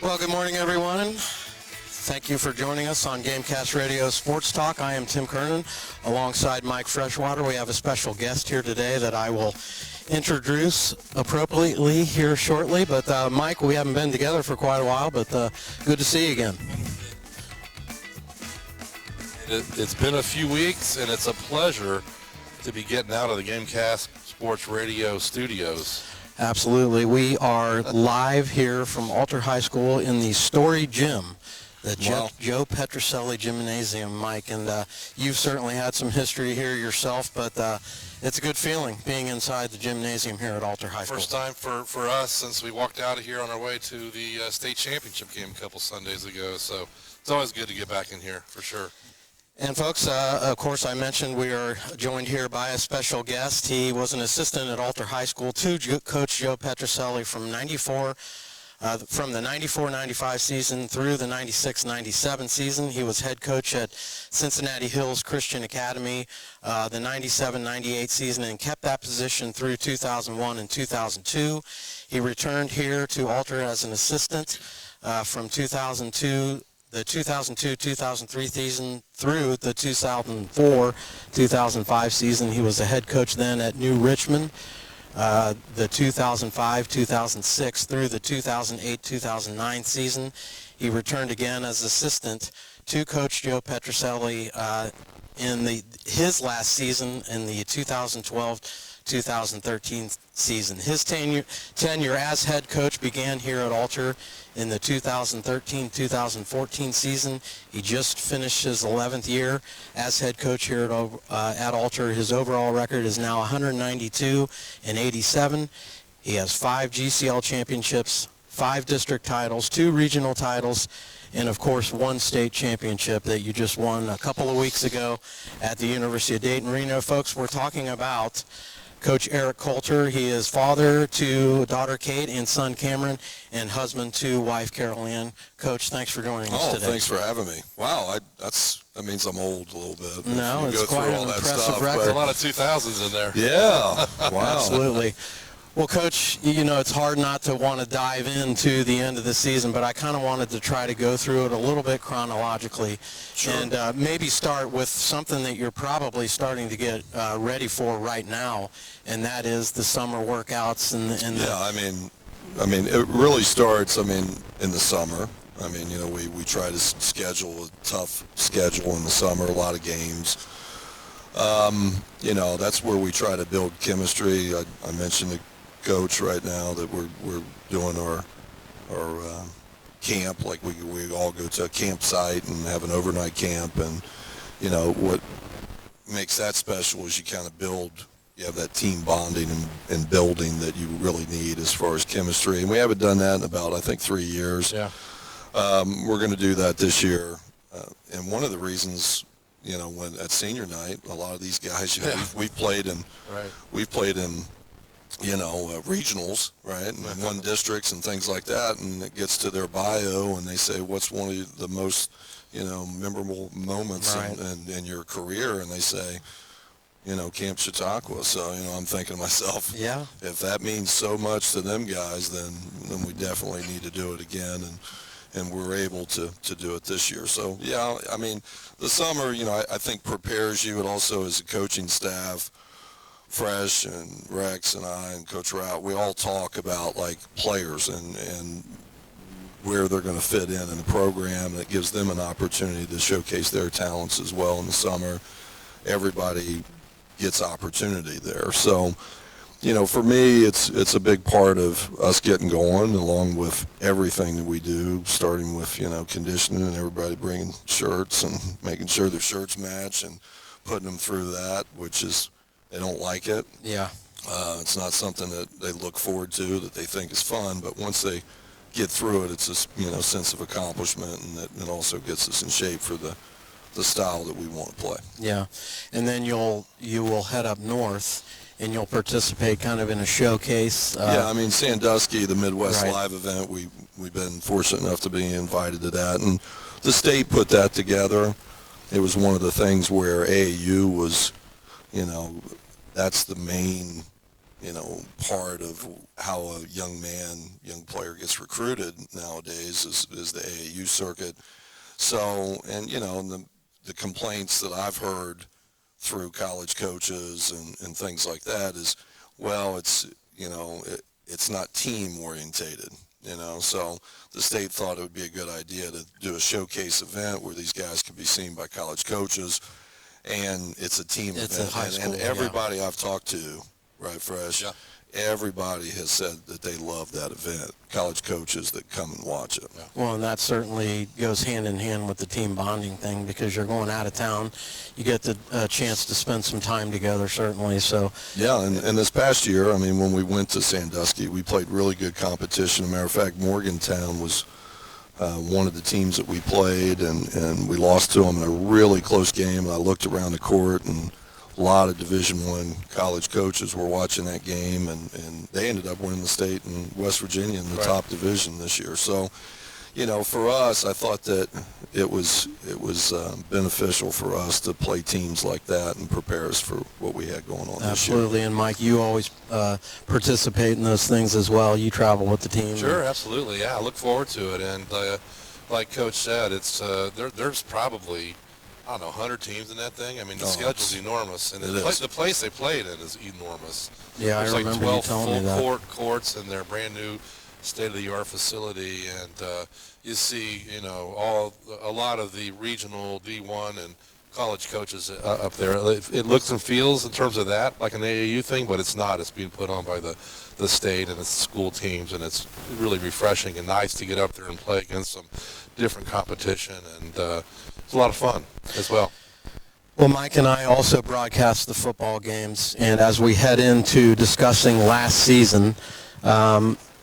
Well, good morning, everyone. Thank you for joining us on Gamecast Radio Sports Talk. I am Tim Kernan, alongside Mike Freshwater. We have a special guest here today that I will introduce appropriately here shortly. But Mike, we haven't been together for quite a while, but good to see you again. It's been a few weeks, and it's a pleasure to be getting out of the Gamecast Sports Radio studios. Absolutely. We are live here from Coulter High School in the Story Gym, the Joe Petroselli Gymnasium, Mike. And you've certainly had some history here yourself, but it's a good feeling being inside the gymnasium here at Coulter High School. First time for us since we walked out of here on our way to the state championship game a couple Sundays ago. So it's always good to get back in here, for sure. And folks, of course, I mentioned we are joined here by a special guest. He was an assistant at Coulter High School to Coach Joe Petroselli from the 94-95 season through the 96-97 season. He was head coach at Cincinnati Hills Christian Academy the 97-98 season and kept that position through 2001 and 2002. He returned here to Coulter as an assistant from the 2002-2003 season through the 2004-2005 season. He was a head coach then at New Richmond, the 2005-2006 through the 2008-2009 season. He returned again as assistant to Coach Joe Petroselli in his last season in the 2012-2013 season. His tenure as head coach began here at Coulter in the 2013-2014 season. He just finished his 11th year as head coach here at Coulter. His overall record is now 192-87. He has 5 GCL championships, 5 district titles, 2 regional titles, and of course 1 state championship that you just won a couple of weeks ago at the University of Dayton Reno. Folks, we're talking about Coach Eric Coulter. He is father to daughter Kate and son Cameron, and husband to wife Carol Ann. Coach, thanks for joining us today. Thanks for having me. Wow, that means I'm old a little bit. No, it's quite an impressive record. There's a lot of 2000s in there. Yeah, wow. Absolutely. Well, Coach, it's hard not to want to dive into the end of the season, but I kind of wanted to try to go through it a little bit chronologically. Sure. And maybe start with something that you're probably starting to get ready for right now, and that is the summer workouts. I mean, it really starts, in the summer. We try to schedule a tough schedule in the summer, a lot of games. That's where we try to build chemistry. I mentioned the coach right now that we're doing our camp, like we all go to a campsite and have an overnight camp, and what makes that special is you kind of you have that team bonding and building that you really need as far as chemistry, and we haven't done that in about, I think, 3 years. Yeah. We're going to do that this year, and one of the reasons, when at senior night, a lot of these guys, we've played in regionals, right, and won districts and things like that, and it gets to their bio, and they say, what's one of the most, memorable moments in your career, and they say, Camp Chautauqua. So, I'm thinking to myself, yeah, if that means so much to them guys, then we definitely need to do it again, and we're able to do it this year. So, yeah, the summer, I think prepares you, and also as a coaching staff, Fresh and Rex and I and Coach Rout, we all talk about like players and where they're going to fit in the program, and it gives them an opportunity to showcase their talents as well in the summer. Everybody gets opportunity there. So, for me, it's a big part of us getting going, along with everything that we do, starting with, conditioning and everybody bringing shirts and making sure their shirts match and putting them through that, which is, they don't like it. Yeah. It's not something that they look forward to, that they think is fun, but once they get through it, it's a sense of accomplishment, and it also gets us in shape for the style that we want to play. Yeah, and then you will head up north, and you'll participate kind of in a showcase. Sandusky, the Midwest Live event, we've been fortunate enough to be invited to that, and the state put that together. It was one of the things where AAU was, that's the main, part of how a young player gets recruited nowadays is the AAU circuit. So, and the complaints that I've heard through college coaches and things like that is, well, it's not team orientated, so the state thought it would be a good idea to do a showcase event where these guys could be seen by college coaches, and it's a team It's event. a high school, and everybody I've talked to, right, Fresh, Yeah. everybody has said that they love that event, college coaches that come and watch it. Well, and that certainly goes hand in hand with the team bonding thing, because you're going out of town. You get the chance to spend some time together, certainly. So, Yeah, and this past year, I mean, when we went to Sandusky, we played really good competition. As a matter of fact, Morgantown was one of the teams that we played, and we lost to them in a really close game. And I looked around the court, and a lot of Division I college coaches were watching that game, and they ended up winning the state in West Virginia in the Right. top division this year. So, for us, I thought that it was beneficial for us to play teams like that and prepare us for what we had going on this year. absolutely. And Mike, you always participate in those things as well. You travel with the team. Sure, absolutely. Yeah, I look forward to it. And like Coach said, it's there's probably, I don't know, 100 teams in that thing. I mean, the schedule's enormous, and the place they played in is enormous. Yeah, There's I like remember 12 you telling me that. full courts in their brand new state-of-the-art facility, and you see, a lot of the regional D1 and college coaches up there. It looks and feels in terms of that like an AAU thing, but it's not. It's being put on by the state and its school teams, and it's really refreshing and nice to get up there and play against some different competition, and it's a lot of fun as well. Well, Mike and I also broadcast the football games, and as we head into discussing last season,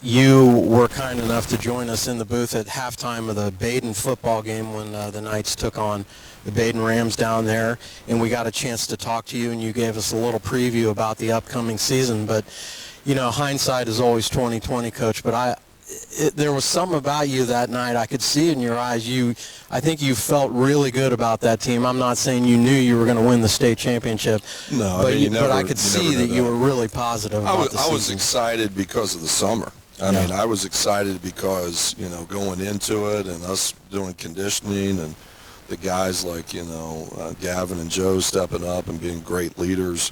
you were kind enough to join us in the booth at halftime of the Baden football game when the Knights took on the Baden Rams down there, and we got a chance to talk to you, and you gave us a little preview about the upcoming season. But, hindsight is always 20/20, Coach, but there was something about you that night. I could see it in your eyes. I think you felt really good about that team. I'm not saying you knew you were going to win the state championship. No, but I could see that you were really positive about the season. I was excited because of the summer. I mean, I was excited because, going into it and us doing conditioning and the guys like, Gavin and Joe stepping up and being great leaders,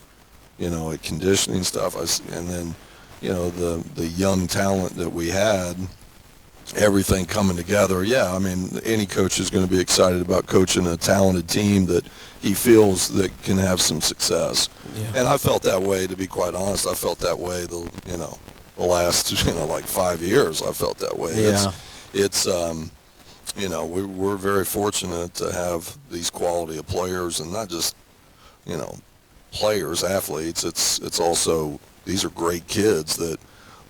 at conditioning stuff. And then, the young talent that we had, everything coming together. Yeah, I mean, any coach is going to be excited about coaching a talented team that he feels that can have some success. Yeah. And I felt that way, to be quite honest. I felt that way the last, like 5 years. I felt that way. Yeah. It's we're very fortunate to have these quality of players, and not just, players, athletes. It's also, these are great kids that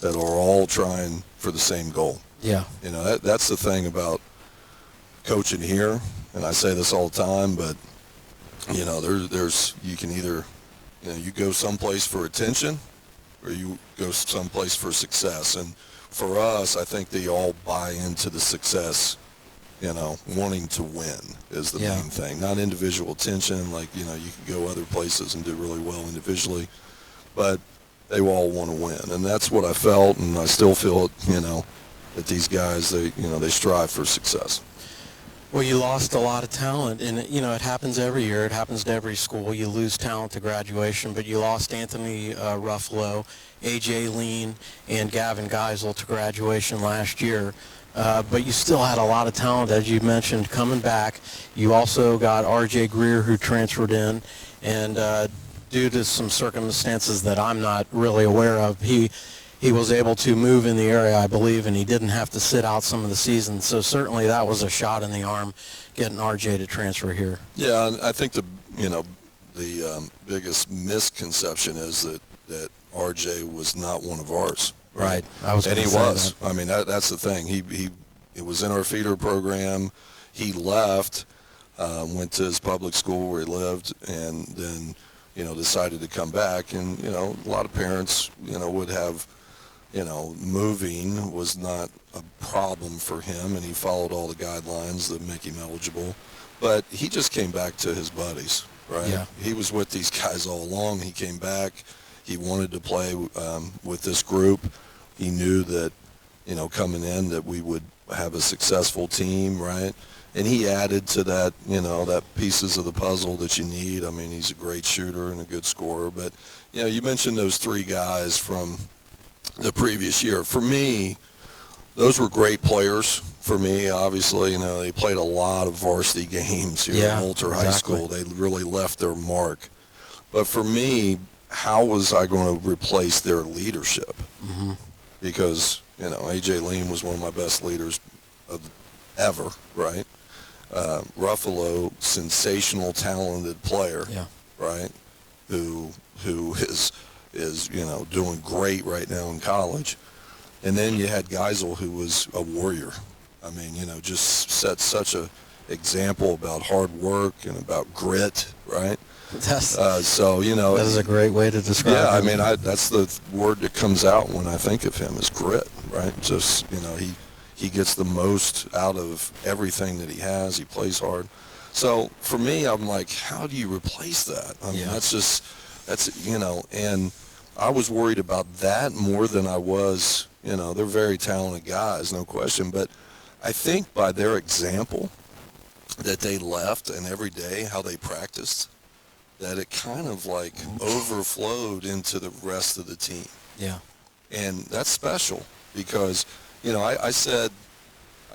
are all trying for the same goal. Yeah. That's the thing about coaching here, and I say this all the time, but, there's you can either, you go someplace for attention or you go someplace for success. And for us, I think they all buy into the success, wanting to win is the main thing. Not individual attention, like, you can go other places and do really well individually, but they all want to win. And that's what I felt, and I still feel it, that these guys, they strive for success. Well, you lost a lot of talent, and it happens every year. It happens to every school. You lose talent to graduation, but you lost Anthony Ruffalo, A.J. Lean, and Gavin Geisel to graduation last year. But you still had a lot of talent, as you mentioned, coming back. You also got R.J. Greer, who transferred in, and due to some circumstances that I'm not really aware of, he was able to move in the area, I believe, and he didn't have to sit out some of the season. So certainly that was a shot in the arm, getting RJ to transfer here. Yeah, and I think the biggest misconception is that RJ was not one of ours. Right. I was. And he gonna say was. that. I mean, that's the thing. He was in our feeder program. He left, went to his public school where he lived, and then decided to come back. And a lot of parents would have. Moving was not a problem for him, and he followed all the guidelines that make him eligible. But he just came back to his buddies, right? Yeah. He was with these guys all along. He came back. He wanted to play with this group. He knew that, coming in that we would have a successful team, right? And he added to that, that pieces of the puzzle that you need. I mean, he's a great shooter and a good scorer. But, you mentioned those three guys from the previous year. For me, those were great players. For me, obviously, they played a lot of varsity games here at Coulter High School. They really left their mark. But for me, how was I going to replace their leadership? Mm-hmm. Because, A.J. Lean was one of my best leaders ever, right? Ruffalo, sensational, talented player, right? Who is doing great right now in college. And then you had Geisel, who was a warrior. I mean, just set such a example about hard work and about grit, right? That's that is a great way to describe it. Yeah, I mean, that's the word that comes out when I think of him is grit, right? Just, he gets the most out of everything that he has. He plays hard. So for me, I'm like, how do you replace that? I mean, and I was worried about that more than I was, they're very talented guys, no question. But I think by their example that they left and every day how they practiced, that it kind of like overflowed into the rest of the team. Yeah. And that's special because, I said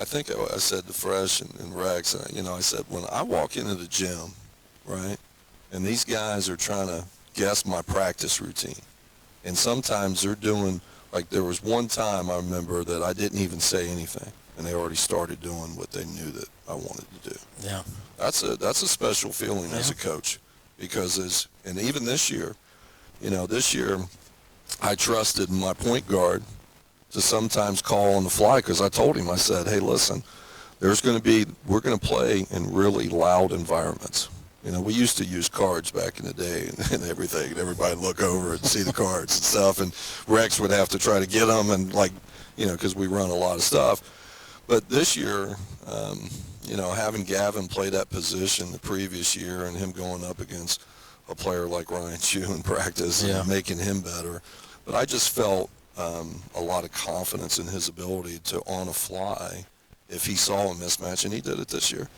to Fresh and Rex, I said, when I walk into the gym, right, and these guys are trying to guess my practice routine, and sometimes they're doing, like there was one time I remember that I didn't even say anything, and they already started doing what they knew that I wanted to do. Yeah. That's a special feeling as a coach, because and even this year, this year I trusted my point guard to sometimes call on the fly, because I told him, I said, hey, listen, we're going to play in really loud environments. We used to use cards back in the day and everything, and everybody would look over and see the cards and stuff, and Rex would have to try to get them, and because we run a lot of stuff. But this year, having Gavin play that position the previous year and him going up against a player like Ryan Chu in practice and making him better, but I just felt a lot of confidence in his ability to, on a fly, if he saw a mismatch, and he did it this year,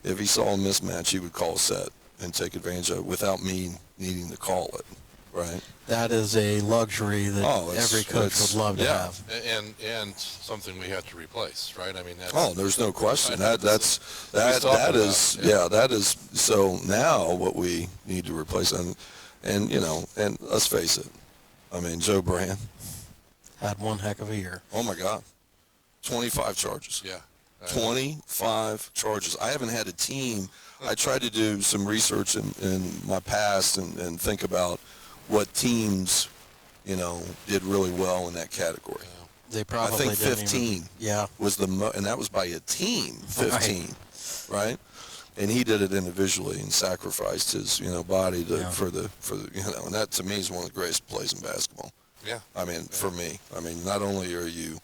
if he saw a mismatch, he would call a set and take advantage of it without me needing to call it, right? That is a luxury that every coach would love to have. And something we had to replace, right? I mean, there's no question. That is. So now what we need to replace, and let's face it, I mean, Joe Brand had one heck of a year. Oh my God, 25 charges. Yeah. 25 charges. I haven't had a team. I tried to do some research in my past and think about what teams, did really well in that category. Yeah. They probably I think 15 was and that was by a team, 15, right? And he did it individually and sacrificed his, body for the, and that to me is one of the greatest plays in basketball. Yeah. I mean, for me, not only are you,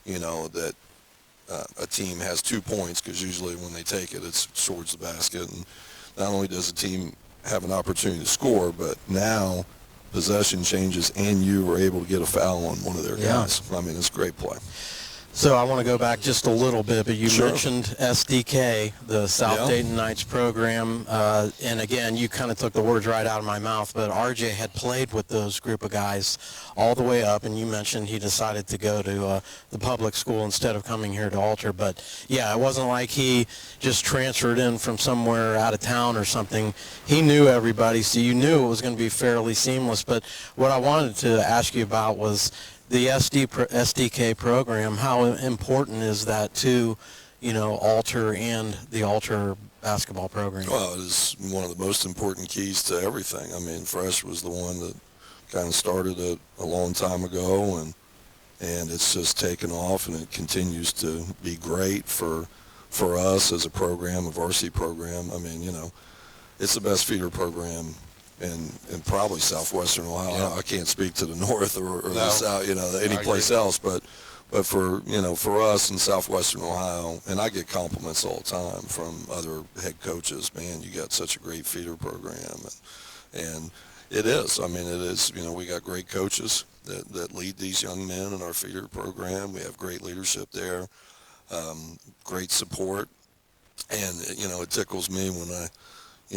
that a team has 2 points, because usually when they take it, it's towards the basket, and not only does a team have an opportunity to score, but now possession changes and you were able to get a foul on one of their guys. I mean, it's a great play. So I want to go back just a little bit, but you mentioned SDK, the South Dayton Knights program, and again, you kind of took the words right out of my mouth, but RJ had played with those group of guys all the way up, and you mentioned he decided to go to the public school instead of coming here to Alter, but yeah, it wasn't like he just transferred in from somewhere out of town or something. He knew everybody, so you knew it was going to be fairly seamless, but what I wanted to ask you about was the SDK program. How important is that to, Alter and the Alter basketball program? Well, it is one of the most important keys to everything. I mean, Fresh was the one that kind of started it a long time ago, and it's just taken off, and it continues to be great for us as a program, a varsity program. I mean, it's the best feeder program in probably southwestern Ohio. Yeah. I can't speak to the north or the south, any I place agree. else, but for for us in southwestern Ohio, and I get compliments all the time from other head coaches. Man, you got such a great feeder program, and It is. I mean, it is. We got great coaches that lead these young men in our feeder program. We have great leadership there, great support, and it tickles me when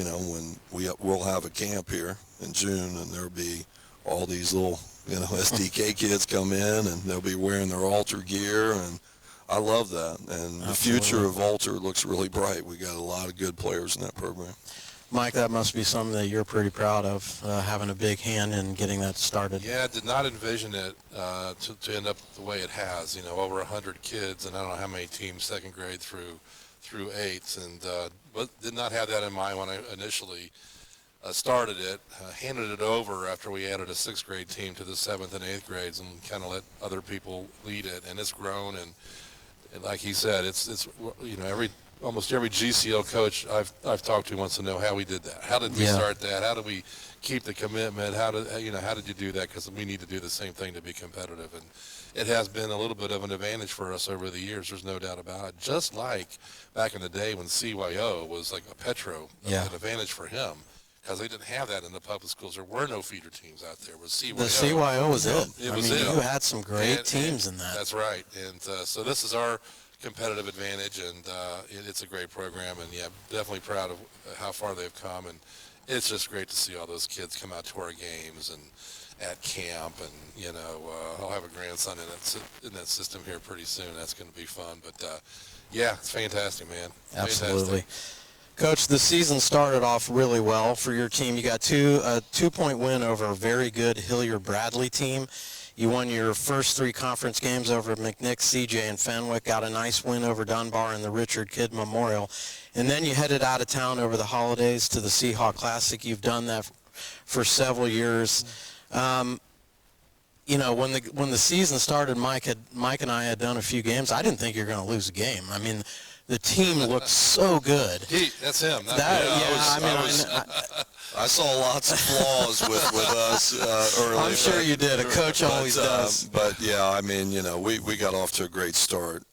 when we'll have a camp here in June, and there'll be all these little SDK kids come in, and they'll be wearing their Alter gear, and I love that. And the future of Alter looks really bright. We got a lot of good players in that program. Mike, that must be something that you're pretty proud of, having a big hand in getting that started. Yeah, I did not envision it to end up the way it has. Over 100 kids, and I don't know how many teams, second grade through eights, and but did not have that in mind when I initially started it. Handed it over after we added a sixth grade team to the seventh and eighth grades, and kind of let other people lead it, and it's grown. And like he said, it's almost every GCL coach I've talked to wants to know how we did that. How did we start that? How did we keep the commitment? How did you do that? Because we need to do the same thing to be competitive. And it has been a little bit of an advantage for us over the years. There's no doubt about it. Just like back in the day when CYO was like a Petro, an advantage for him. Because they didn't have that in the public schools. There were no feeder teams out there. It was CYO. The CYO was it. It was it. You had some great teams in that. That's right. And so this is our competitive advantage, and it's a great program. And, yeah, definitely proud of how far they've come. And it's just great to see all those kids come out to our games and at camp. And, I'll have a grandson in that system here pretty soon. That's going to be fun. But, yeah, it's fantastic, man. Absolutely. Fantastic. Coach, the season started off really well for your team. You got a 2-point win over a very good Hilliard-Bradley team. You won your first 3 conference games over McNick, CJ, and Fenwick. Got a nice win over Dunbar in the Richard Kidd Memorial. And then you headed out of town over the holidays to the Seahawk Classic. You've done that for several years. When the season started, Mike and I had done a few games. I didn't think you were going to lose a game. I mean, the team looked so good. That's him. I saw lots of flaws with us early. I'm sure you did. A coach always does. But yeah, we got off to a great start.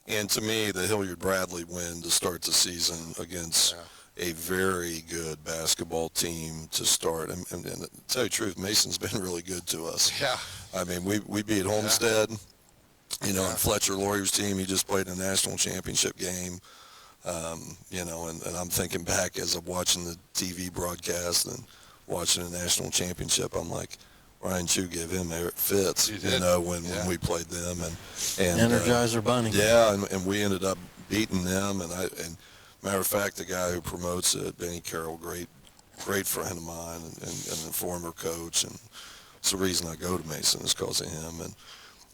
And to me, the Hilliard-Bradley win to start the season against a very good basketball team to start. And to tell you the truth, Mason's been really good to us. Yeah. We beat Homestead. And Fletcher Lawyer's team, he just played in a national championship game. And I'm thinking back as I'm watching the TV broadcast and watching the national championship, I'm like, Ryan Chu gave him Eric Fitz, when we played them. And Energizer Bunny. Yeah, and we ended up beating them. And matter of fact, the guy who promotes it, Benny Carroll, great friend of mine and a former coach. And it's the reason I go to Mason is because of him. And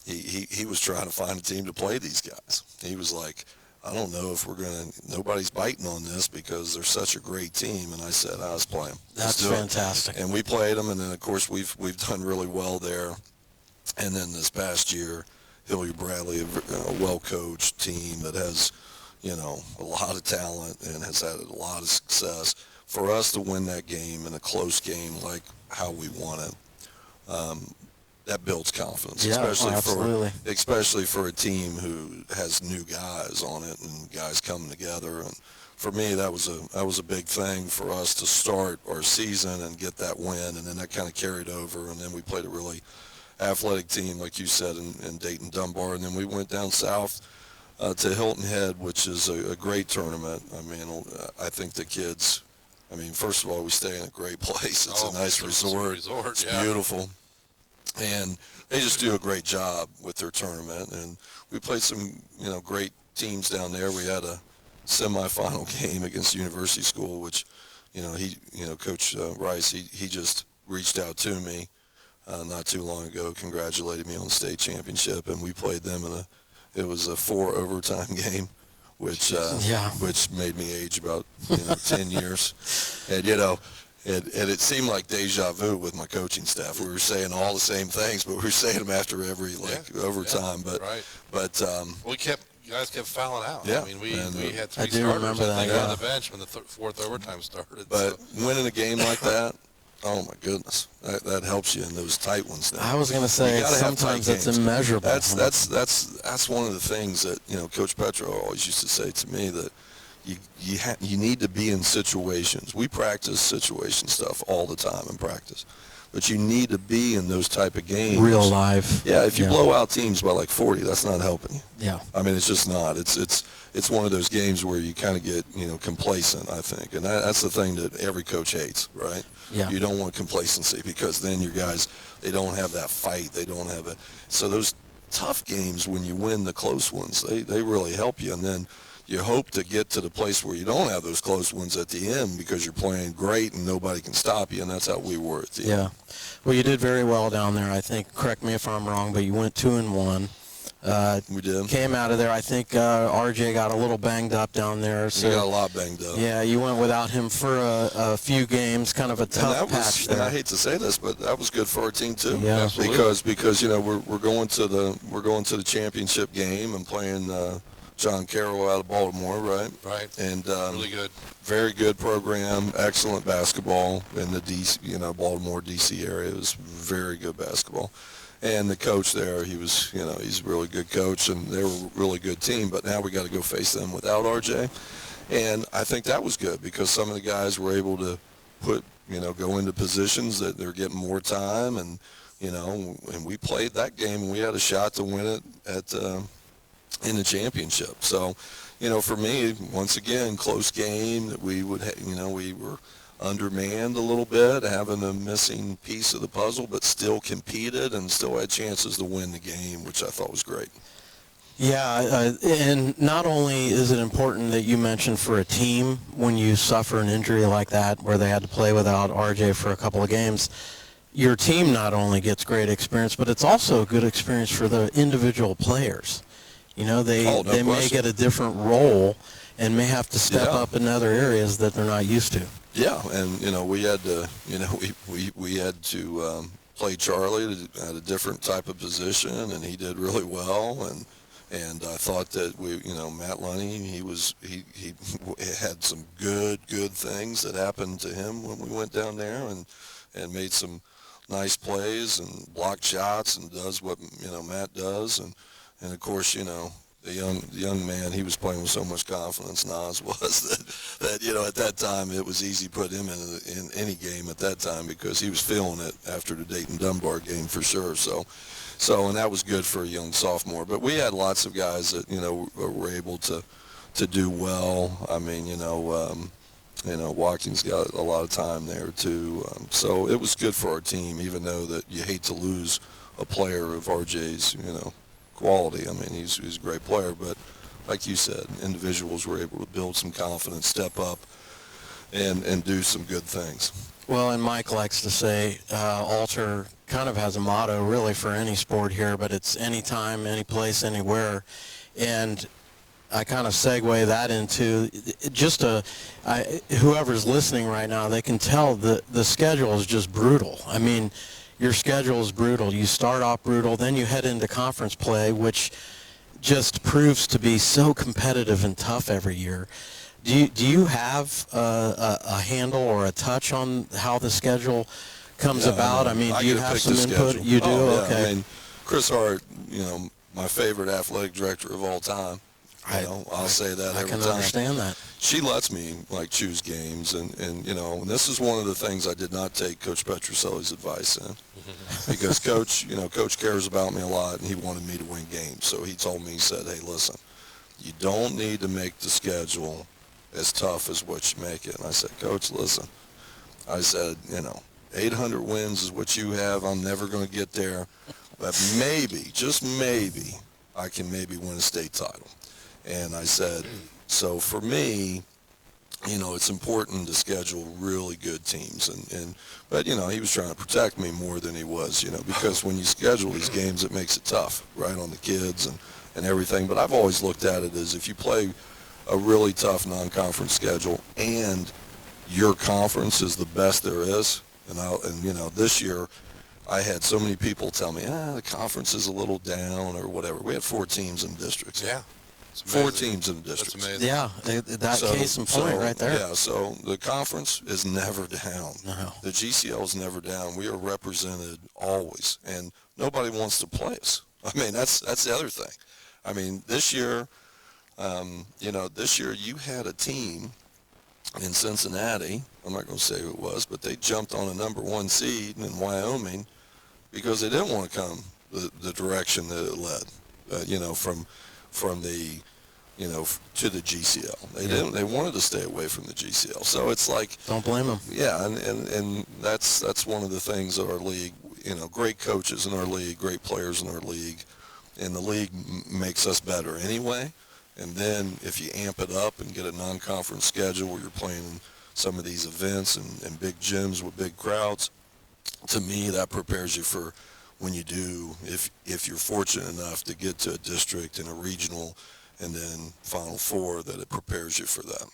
he was trying to find a team to play these guys. He was like, I don't know if nobody's biting on this because they're such a great team. And I said, let's play them. That's fantastic. And we played them, and then, of course, we've done really well there. And then this past year, Hilliard-Bradley, a well-coached team that has, a lot of talent and has had a lot of success. For us to win that game in a close game like how we won it, that builds confidence, especially for a team who has new guys on it and guys coming together. And for me, that was a big thing for us to start our season and get that win, and then that kind of carried over. And then we played a really athletic team, like you said, in Dayton Dunbar, and then we went down south to Hilton Head, which is a great tournament. I think the kids. First of all, we stay in a great place. It's a nice resort. It's beautiful. And they just do a great job with their tournament. And we played some, great teams down there. We had a semifinal game against University School, which, Coach Rice, he just reached out to me not too long ago, congratulated me on the state championship, and we played them it was a 4 overtime game, which made me age about 10 years. And it seemed like deja vu with my coaching staff. We were saying all the same things, but we were saying them after every overtime. You guys kept fouling out. Yeah. We had 3 starters on the bench when the 4th overtime started. But winning a game like that, oh my goodness, that helps you in those tight ones. Now. I was going to say sometimes it's immeasurable. That's one of the things that Coach Petro always used to say to me, that you need to be in situations. We practice situation stuff all the time in practice, but you need to be in those type of games. Real life. Yeah, if you blow out teams by like 40, that's not helping you. Yeah. I mean, it's just not. It's one of those games where you kind of get, complacent, I think. And that's the thing that every coach hates, right? Yeah. You don't want complacency because then your guys, they don't have that fight. They don't have it. So those tough games, when you win the close ones, they really help you. And then you hope to get to the place where you don't have those close ones at the end because you're playing great and nobody can stop you, and that's how we were at the end. Yeah. Well, you did very well down there, I think. Correct me if I'm wrong, but you went 2-1. We did. Came out of there. I think RJ got a little banged up down there. So He got a lot banged up. yeah, you went without him for a few games, kind of a tough patch there. And I hate to say this, but that was good for our team too. Yeah, absolutely. Because we're going to the championship game and playing John Carroll out of Baltimore, right? Right. And Really good. very good program, excellent basketball in the DC, Baltimore DC area. It was very good basketball. And the coach there, he's a really good coach, and they were a really good team. But now we got to go face them without RJ, and I think that was good because some of the guys were able to go into positions that they're getting more time, and and we played that game, and we had a shot to win it in the championship. So, for me, once again, close game that we would, we were undermanned a little bit, having a missing piece of the puzzle, but still competed and still had chances to win the game, which I thought was great. Yeah, and not only is it important that you mentioned for a team when you suffer an injury like that where they had to play without RJ for a couple of games, your team not only gets great experience, but it's also a good experience for the individual players. No They may question. get a different role and may have to step Yeah. up in other areas that they're not used to. Yeah, and we had to, we had to play Charlie at a different type of position, and he did really well. And I thought that Matt Lunny, he had some good things that happened to him when we went down there, and made some nice plays and blocked shots and does what Matt does, and of course the young man, he was playing with so much confidence, Nas was, that at that time it was easy to put him in any game at that time because he was feeling it after the Dayton Dunbar game for sure. So and that was good for a young sophomore. But we had lots of guys that were able to do well. I mean Watkins got a lot of time there too. So it was good for our team, even though that you hate to lose a player of RJ's quality. I mean, he's a great player, but like you said, individuals were able to build some confidence, step up, and do some good things. Well, and Mike likes to say Alter kind of has a motto really for any sport here, but it's anytime, any place, anywhere. And I kind of segue that into just whoever's listening right now, they can tell the schedule is just brutal. I mean, your schedule is brutal. You start off brutal, then you head into conference play, which just proves to be so competitive and tough every year. Do you have a handle or a touch on how the schedule comes about? I mean, do you have some input? Schedule. You do? Oh, yeah. Okay. I mean, Chris Hart, my favorite athletic director of all time. I'll say that I every can time. understand that. She lets me choose games, and this is one of the things I did not take Coach Petrucelli's advice in, because Coach cares about me a lot, and he wanted me to win games. So he told me, he said, hey, listen, you don't need to make the schedule as tough as what you make it. And I said, Coach, listen, I said, 800 wins is what you have. I'm never going to get there, but maybe, just maybe, I can maybe win a state title. And I said, so for me, it's important to schedule really good teams. But he was trying to protect me more than he was, because when you schedule these games, it makes it tough, right, on the kids and everything. But I've always looked at it as if you play a really tough non-conference schedule and your conference is the best there is, and this year I had so many people tell me, the conference is a little down or whatever. We had 4 teams in districts. Yeah. 4 teams in the districts. That's amazing. Yeah, that case in point right there. Yeah, so the conference is never down. No. The GCL is never down. We are represented always, and nobody wants to play us. I mean, that's the other thing. I mean, this year, This year you had a team in Cincinnati, I'm not going to say who it was, but they jumped on a number 1 seed in Wyoming because they didn't want to come the direction that it led, from the, to the GCL. They didn't. They wanted to stay away from the GCL. So it's like, Don't blame them. yeah, and that's one of the things of our league. Great coaches in our league, great players in our league, and the league makes us better anyway. And then if you amp it up and get a non-conference schedule where you're playing in some of these events and big gyms with big crowds, to me that prepares you for when you do, if you're fortunate enough to get to a district and a regional and then Final Four, that it prepares you for that.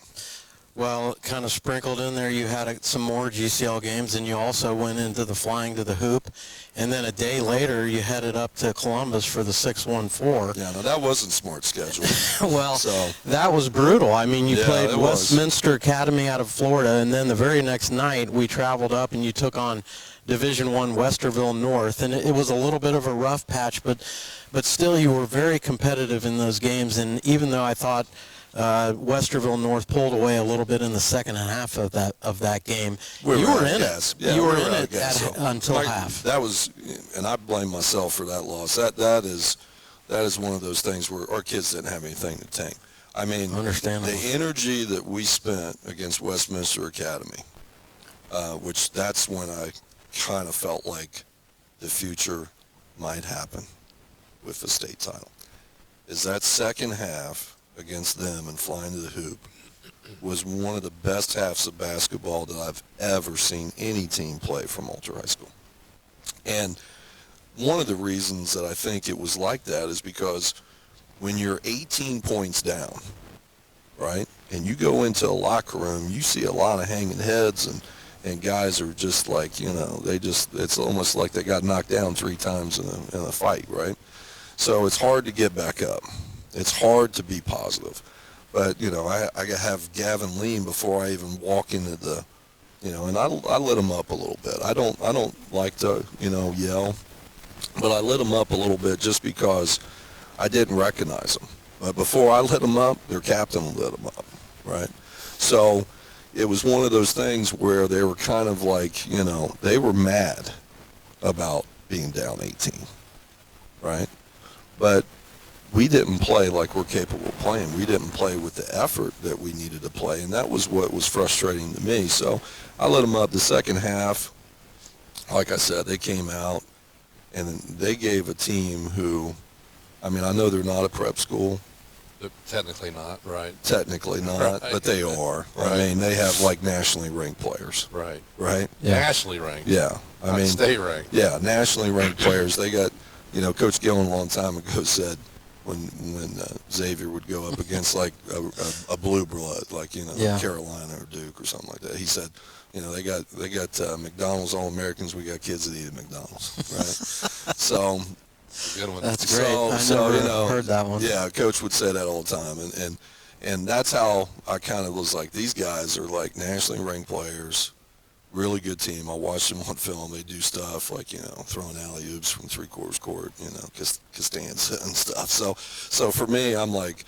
Well, kind of sprinkled in there, you had some more GCL games, and you also went into the flying to the hoop, and then a day later you headed up to Columbus for the 6-1-4. Yeah, no, that wasn't smart schedule. Well, So, that was brutal. I mean, you Yeah, played it was. Westminster Academy out of Florida, and then the very next night we traveled up and you took on Division I Westerville North, and it was a little bit of a rough patch, but still you were very competitive in those games. And even though I thought Westerville North pulled away a little bit in the second half of that game, you were in it. Yeah, you we were out in of it gas. So, until like, half. That was, and I blame myself for that loss. That is one of those things where our kids didn't have anything to tank. I mean, Understandable. the energy that we spent against Westminster Academy, which that's when I kind of felt like the future might happen with the state title, is that second half against them and flying to the hoop was one of the best halves of basketball that I've ever seen any team play from Coulter High School. And one of the reasons that I think it was like that is because when you're 18 points down, right, and you go into a locker room, you see a lot of hanging heads, and guys are just like, it's almost like they got knocked down 3 times in a fight, right? So it's hard to get back up. It's hard to be positive. But, I have Gavin lean before I even walk into the, and I lit him up a little bit. I don't like to, yell, but I lit him up a little bit just because I didn't recognize him. But before I lit him up, their captain lit him up, right? So it was one of those things where they were kind of like, they were mad about being down 18, right? But we didn't play like we're capable of playing. We didn't play with the effort that we needed to play, and that was what was frustrating to me. So I let them up the second half. Like I said, they came out, and they gave a team who, I know they're not a prep school. They're technically not, right? Technically not, Right. but they are. Right. They have like nationally ranked players, Right. right? Yeah. Nationally ranked. Yeah. Not state ranked. Yeah, nationally ranked players. They got, Coach Gillen a long time ago said when Xavier would go up against like a blue blood, like, Yeah. Carolina or Duke or something like that, he said, they got McDonald's All-Americans. We got kids that eat at McDonald's, right? So Good one. That's great. I So, never heard that one. yeah, Coach would say that all the time, and that's how I kind of was like, these guys are like nationally ranked players, really good team. I watched them on film. They do stuff like, throwing alley-oops from three-quarters court, Costanza and stuff. So for me, I'm like,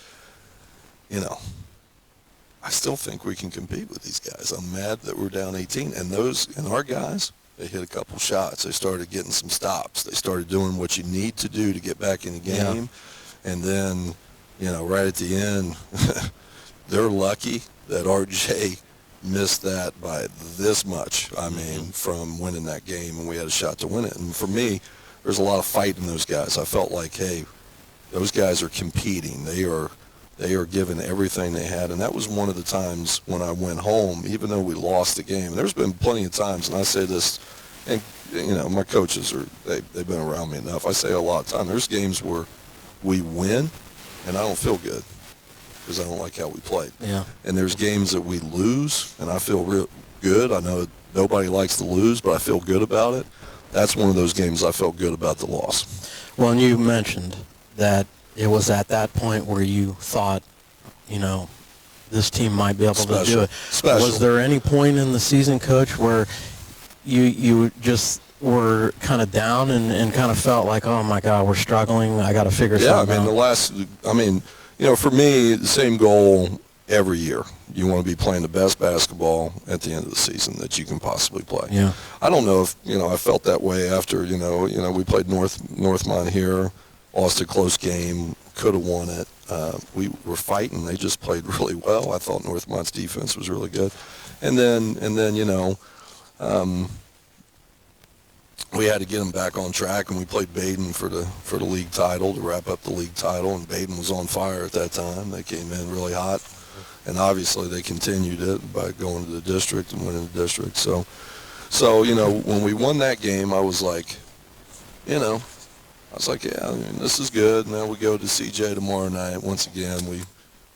I still think we can compete with these guys. I'm mad that we're down 18, and our guys, they hit a couple shots. They started getting some stops. They started doing what you need to do to get back in the game. Yeah. And then, right at the end, they're lucky that RJ missed that by this much, from winning that game, and we had a shot to win it. And for me, there's a lot of fight in those guys. I felt like, hey, those guys are competing. They are giving everything they had, and that was one of the times when I went home, even though we lost the game. There's been plenty of times, and I say this, and my coaches they've been around me enough. I say a lot of times, there's games where we win, and I don't feel good because I don't like how we played. Yeah. And there's games that we lose, and I feel real good. I know nobody likes to lose, but I feel good about it. That's one of those games I felt good about the loss. Well, and you mentioned that it was at that point where you thought, this team might be able to do it. Special. Was there any point in the season, Coach, where you just were kind of down and kind of felt like, oh my God, we're struggling. I got to figure something out? for me, the same goal every year. You want to be playing the best basketball at the end of the season that you can possibly play. Yeah. I don't know if, I felt that way after, we played Northmont here, lost a close game, could have won it. We were fighting. They just played really well. I thought Northmont's defense was really good. And then we had to get them back on track, and we played Baden for the league title to wrap up the league title, and Baden was on fire at that time. They came in really hot, and obviously they continued it by going to the district and winning the district. So when we won that game, I was like, yeah, this is good. Now we go to CJ tomorrow night. Once again,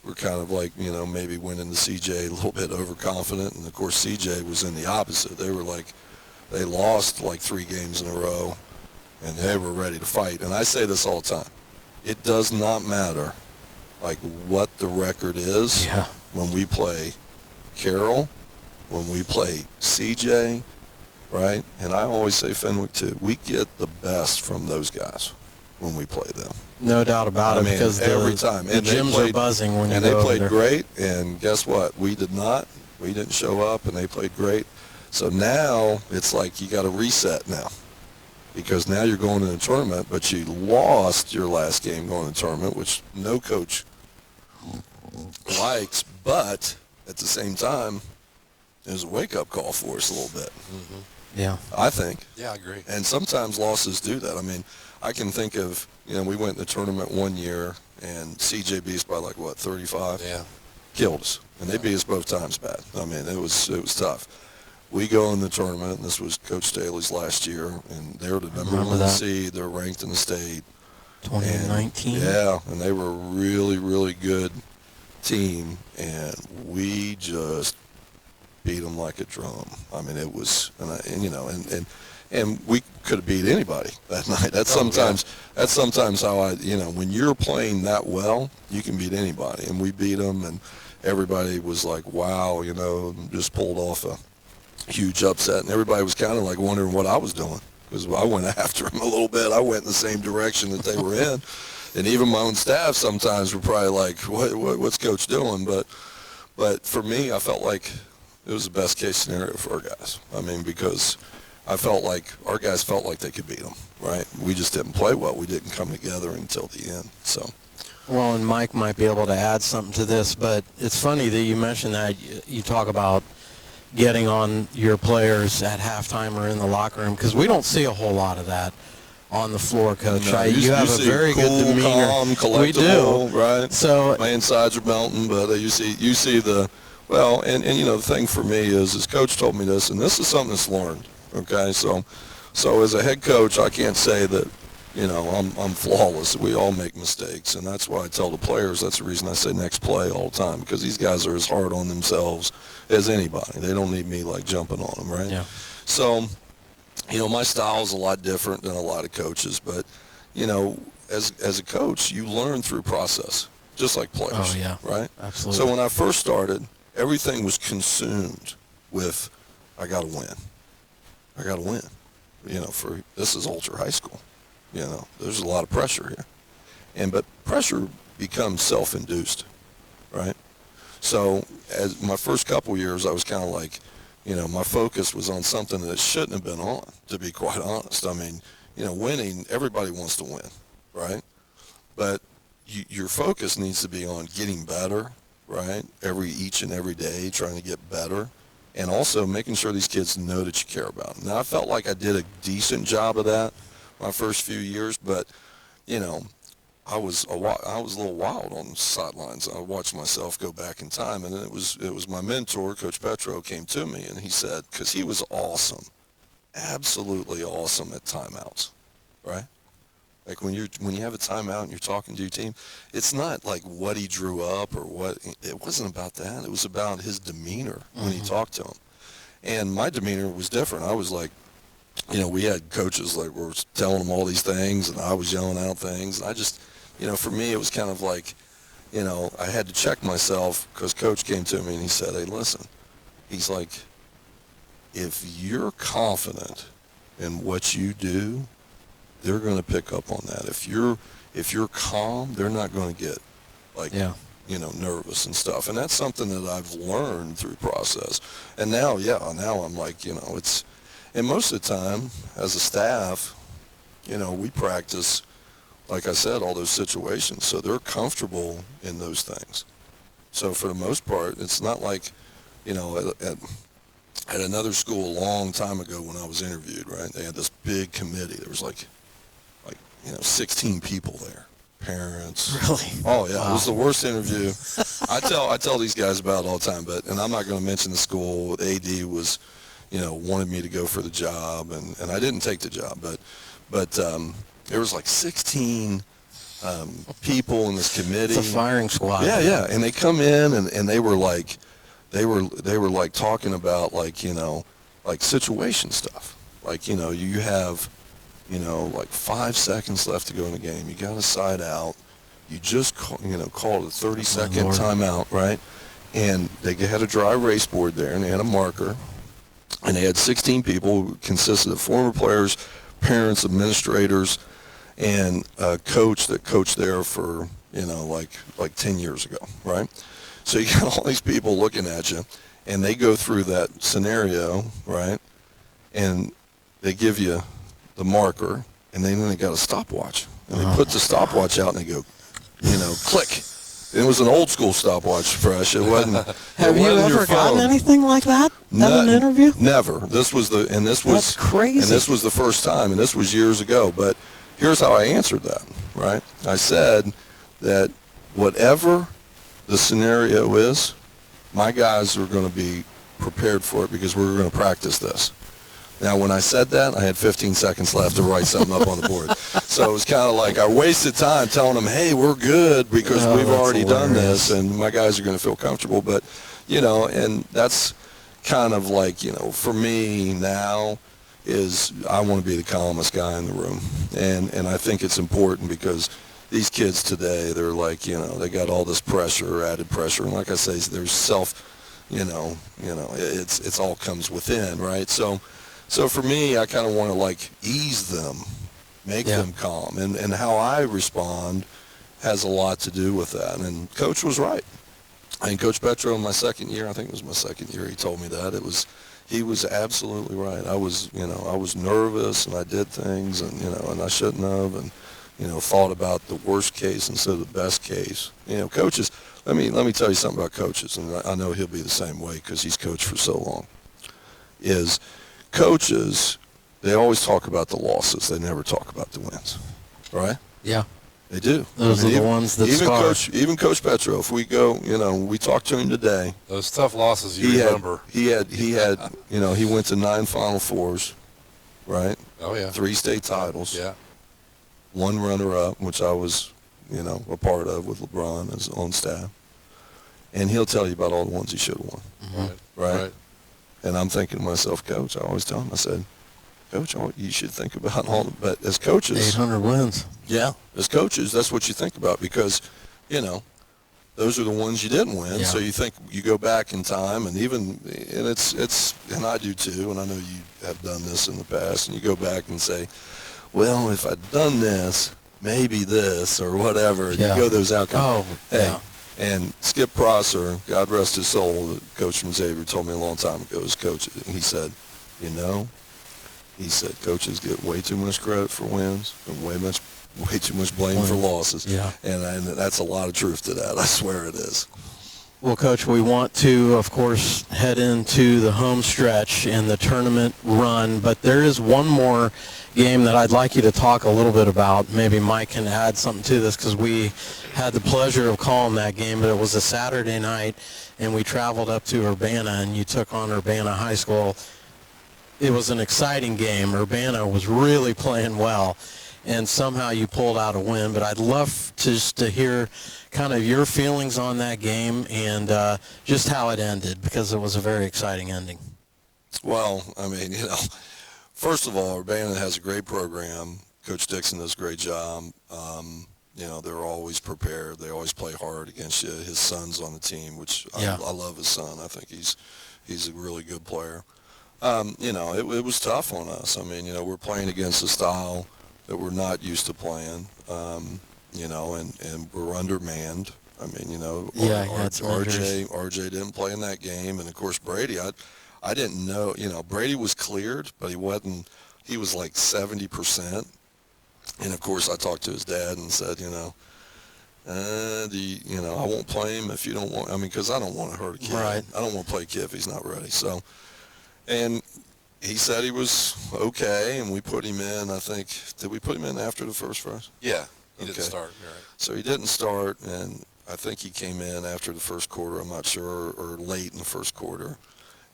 we're kind of like, maybe winning the CJ a little bit overconfident, and of course CJ was in the opposite. They lost like 3 games in a row, and they were ready to fight. And I say this all the time. It does not matter, like, what the record is when we play Carroll, when we play CJ, right? And I always say Fenwick, too. We get the best from those guys when we play them. No doubt about it, because every time. The gyms are buzzing when you and go they over played there. great, and guess what? We did not. We didn't show up, and they played great. So now it's like you got to reset now, because now you're going to the tournament, but you lost your last game going to the tournament, which no coach likes. But at the same time, there's a wake-up call for us a little bit. Mm-hmm. Yeah. I think. Yeah, I agree. And sometimes losses do that. I mean, I can think of, we went in the tournament one year, and CJ beat us by 35? Yeah. Killed us. And they beat us both times bad. I mean, it was tough. We go in the tournament, and this was Coach Staley's last year, and they were the number one seed. They're ranked in the state. 2019. And they were a really, really good team, and we just beat them like a drum. I mean, it was, and we could have beat anybody that night. That's sometimes how when you're playing that well, you can beat anybody, and we beat them, and everybody was like, wow, just pulled off a huge upset, and everybody was kind of like wondering what I was doing, because I went after them a little bit. I went in the same direction that they were in, and even my own staff sometimes were probably like, what's Coach doing? But for me, I felt like it was the best case scenario for our guys. I mean, because I felt like our guys felt like they could beat them, right? We just didn't play well. We didn't come together until the end. So. Well, and Mike might be able to add something to this, but it's funny that you mentioned that. You talk about getting on your players at halftime or in the locker room, because we don't see a whole lot of that on the floor, Coach. No, you have a very cool, good demeanor. Calm, collectible, we do, right? So my insides are melting, but you see the and the thing for me is Coach told me this, and this is something that's learned. Okay, so as a head coach, I can't say that I'm flawless. We all make mistakes, and that's why I tell the players. That's the reason I say next play all the time, because these guys are as hard on themselves as anybody. They don't need me like jumping on them, right? Yeah. So, my style is a lot different than a lot of coaches, but as a coach, you learn through process, just like players. Oh yeah. Right. Absolutely. So when I first started, everything was consumed with, I got to win. I got to win. This is Coulter High School. There's a lot of pressure here. But pressure becomes self-induced, right? So as my first couple years, I was kind of like, my focus was on something that it shouldn't have been on, to be quite honest. I mean, winning, everybody wants to win, right? But your focus needs to be on getting better, right? Each and every day, trying to get better, and also making sure these kids know that you care about them. Now, I felt like I did a decent job of that my first few years, but I was a little wild on the sidelines. I watched myself go back in time, and then it was my mentor, Coach Petro, came to me, and he said, because he was awesome, absolutely awesome at timeouts, right? Like when you have a timeout and you're talking to your team, it's not like what he drew up or what. It wasn't about that. It was about his demeanor when he talked to him, and my demeanor was different. I was like, we had coaches like were telling them all these things, and I was yelling out things, and I just. For me, it was kind of like, I had to check myself, because Coach came to me and he said, hey, listen, he's like, if you're confident in what you do, they're going to pick up on that. If you're calm, they're not going to get like, Yeah. nervous and stuff. And that's something that I've learned through process. And now I'm like, and most of the time as a staff, we practice, like I said, all those situations. So they're comfortable in those things. So for the most part, it's not like, at another school a long time ago when I was interviewed, right, they had this big committee. There was like 16 people there. Parents. Really? Oh yeah, Wow. It was the worst interview. I tell these guys about it all the time, and I'm not going to mention the school. The AD was, wanted me to go for the job, and I didn't take the job, but there was like 16 people in this committee. It's a firing squad. Yeah, and they come in and they were like talking about like situation stuff, like you have like 5 seconds left to go in the game. You got a side out. You just called it a 30-second timeout, right? And they had a dry erase board there, and they had a marker, and they had 16 people who consisted of former players, parents, administrators, and a coach that coached there for like 10 years ago, right? So you got all these people looking at you, and they go through that scenario, right? And they give you the marker, and then they got a stopwatch, and they put the stopwatch out, and they go, click. It was an old school stopwatch, fresh. It wasn't. Have you ever gotten anything like that at an interview? Never. This was That's crazy. And this was the first time, and this was years ago. But here's how I answered that, right? I said that whatever the scenario is, my guys are going to be prepared for it because we're going to practice this. Now, when I said that, I had 15 seconds left to write something up on the board. So it was kind of like I wasted time telling them, hey, we're good because we've already done this, and my guys are going to feel comfortable. But, and that's kind of like, for me now is I want to be the calmest guy in the room. And I think it's important because these kids today, they're like, they got all this pressure, added pressure. And like I say, there's it's all comes within, right? So for me, I kind of want to like ease them, make them calm. And how I respond has a lot to do with that. And Coach was right. I mean, Coach Petro in my second year, I think it was my second year, he told me that. He was absolutely right. I was nervous and I did things and I shouldn't have and, thought about the worst case instead of the best case. Coaches, let me tell you something about coaches, and I know he'll be the same way because he's coached for so long, is coaches, they always talk about the losses. They never talk about the wins, right? Yeah. They do. Those are the ones that scar. Even Coach Petro, if we go, we talked to him today. Those tough losses you remember. He had, he went to 9 Final Fours, right? Oh, yeah. 3 state titles. Yeah. 1 runner-up, which I was, a part of with LeBron as on staff. And he'll tell you about all the ones he should have won. Mm-hmm. Right? And I'm thinking to myself, Coach, I always tell him, I said, Coach, you should think about all, but as coaches. 800 wins. Yeah. As coaches, that's what you think about because, those are the ones you didn't win. Yeah. So you think you go back in time and and I do too, and I know you have done this in the past, and you go back and say, well, if I'd done this, maybe this or whatever, and you go those outcomes. Oh, hey, yeah. And Skip Prosser, God rest his soul, the coach from Xavier, told me a long time ago, his coach, he said, coaches get way too much credit for wins and way too much blame for losses. Yeah. And that's a lot of truth to that. I swear it is. Well, Coach, we want to, of course, head into the home stretch and the tournament run, but there is one more game that I'd like you to talk a little bit about. Maybe Mike can add something to this because we had the pleasure of calling that game, but it was a Saturday night, and we traveled up to Urbana, and you took on Urbana High School. It was an exciting game. Urbana was really playing well, and somehow you pulled out a win. But I'd love just to hear kind of your feelings on that game and just how it ended, because it was a very exciting ending. Well, I mean, first of all, Urbana has a great program. Coach Dixon does a great job. They're always prepared. They always play hard against you. His son's on the team, which I love his son. I think he's a really good player. It was tough on us. I mean, we're playing against a style that we're not used to playing, and we're undermanned, I mean, you know, Yeah, he had some injuries. RJ didn't play in that game, and of course Brady. I didn't know. You know, Brady was cleared, but he wasn't. He was like 70%. And of course, I talked to his dad and said, you know, I won't play him if you don't want. I mean, because I don't want to hurt a kid. Right. I don't want to play a kid if he's not ready. So, and he said he was okay, and we put him in. I think, did we put him in after the first rush? Yeah, he Okay. didn't start. You're right. So he didn't start, and I think he came in after the first quarter. I'm not sure, or late in the first quarter.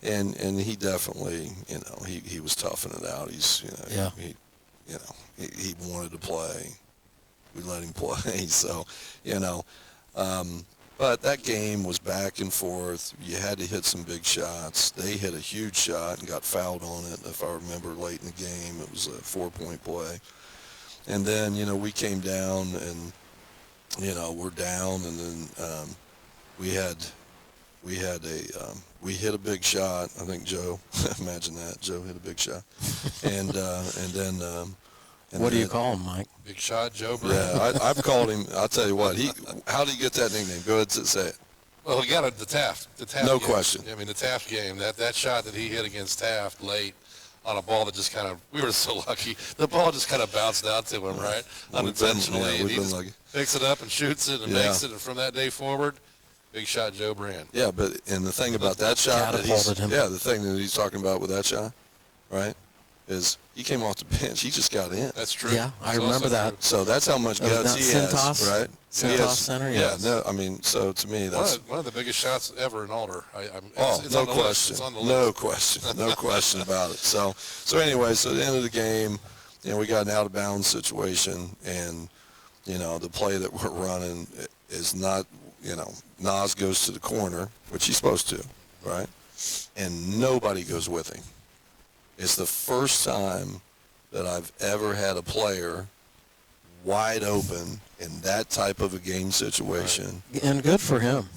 And he definitely, you know, he was toughing it out. He's, you know, he wanted to play. We let him play. So, you know, but that game was back and forth. You had to hit some big shots. They hit a huge shot and got fouled on it. If I remember late in the game, it was a 4-point play. And then, you know, we came down and, you know, we're down, and then we hit a big shot. I think Joe, imagine that, Joe hit a big shot. And then. What do you call him, Mike? Big shot, Joe Brown. Yeah, I've called him. I'll tell you what. How did he get that nickname? Go ahead and say it. Well, he got it, the Taft. No game. question. I mean, the Taft game, that shot that he hit against Taft late on a ball that just kind of, we were so lucky. The ball just kind of bounced out to him, right? Unintentionally. And We've he been just lucky. picks it up and shoots it and Yeah. makes it. And from that day forward, big shot, Joe Brand. Yeah, and the thing about that shot, Catapulted him. the thing that he's talking about with that shot, right, is he came off the bench. He just got in. That's true. Yeah, I That's remember also that. true. So that's how much That was guts that he Cintas? has, right? Cintas He has- Center, Yeah, yes. no, I mean, so to me, that's One of the biggest shots ever in Alder. It's no on the list. question, It's on the list. no question, no question about it. So anyway, so at the end of the game, you know, we got an out of bounds situation, and you know, the play that we're running is not, you know, Nas goes to the corner, which he's supposed to, right? And nobody goes with him. It's the first time that I've ever had a player wide open in that type of a game situation. And good for him.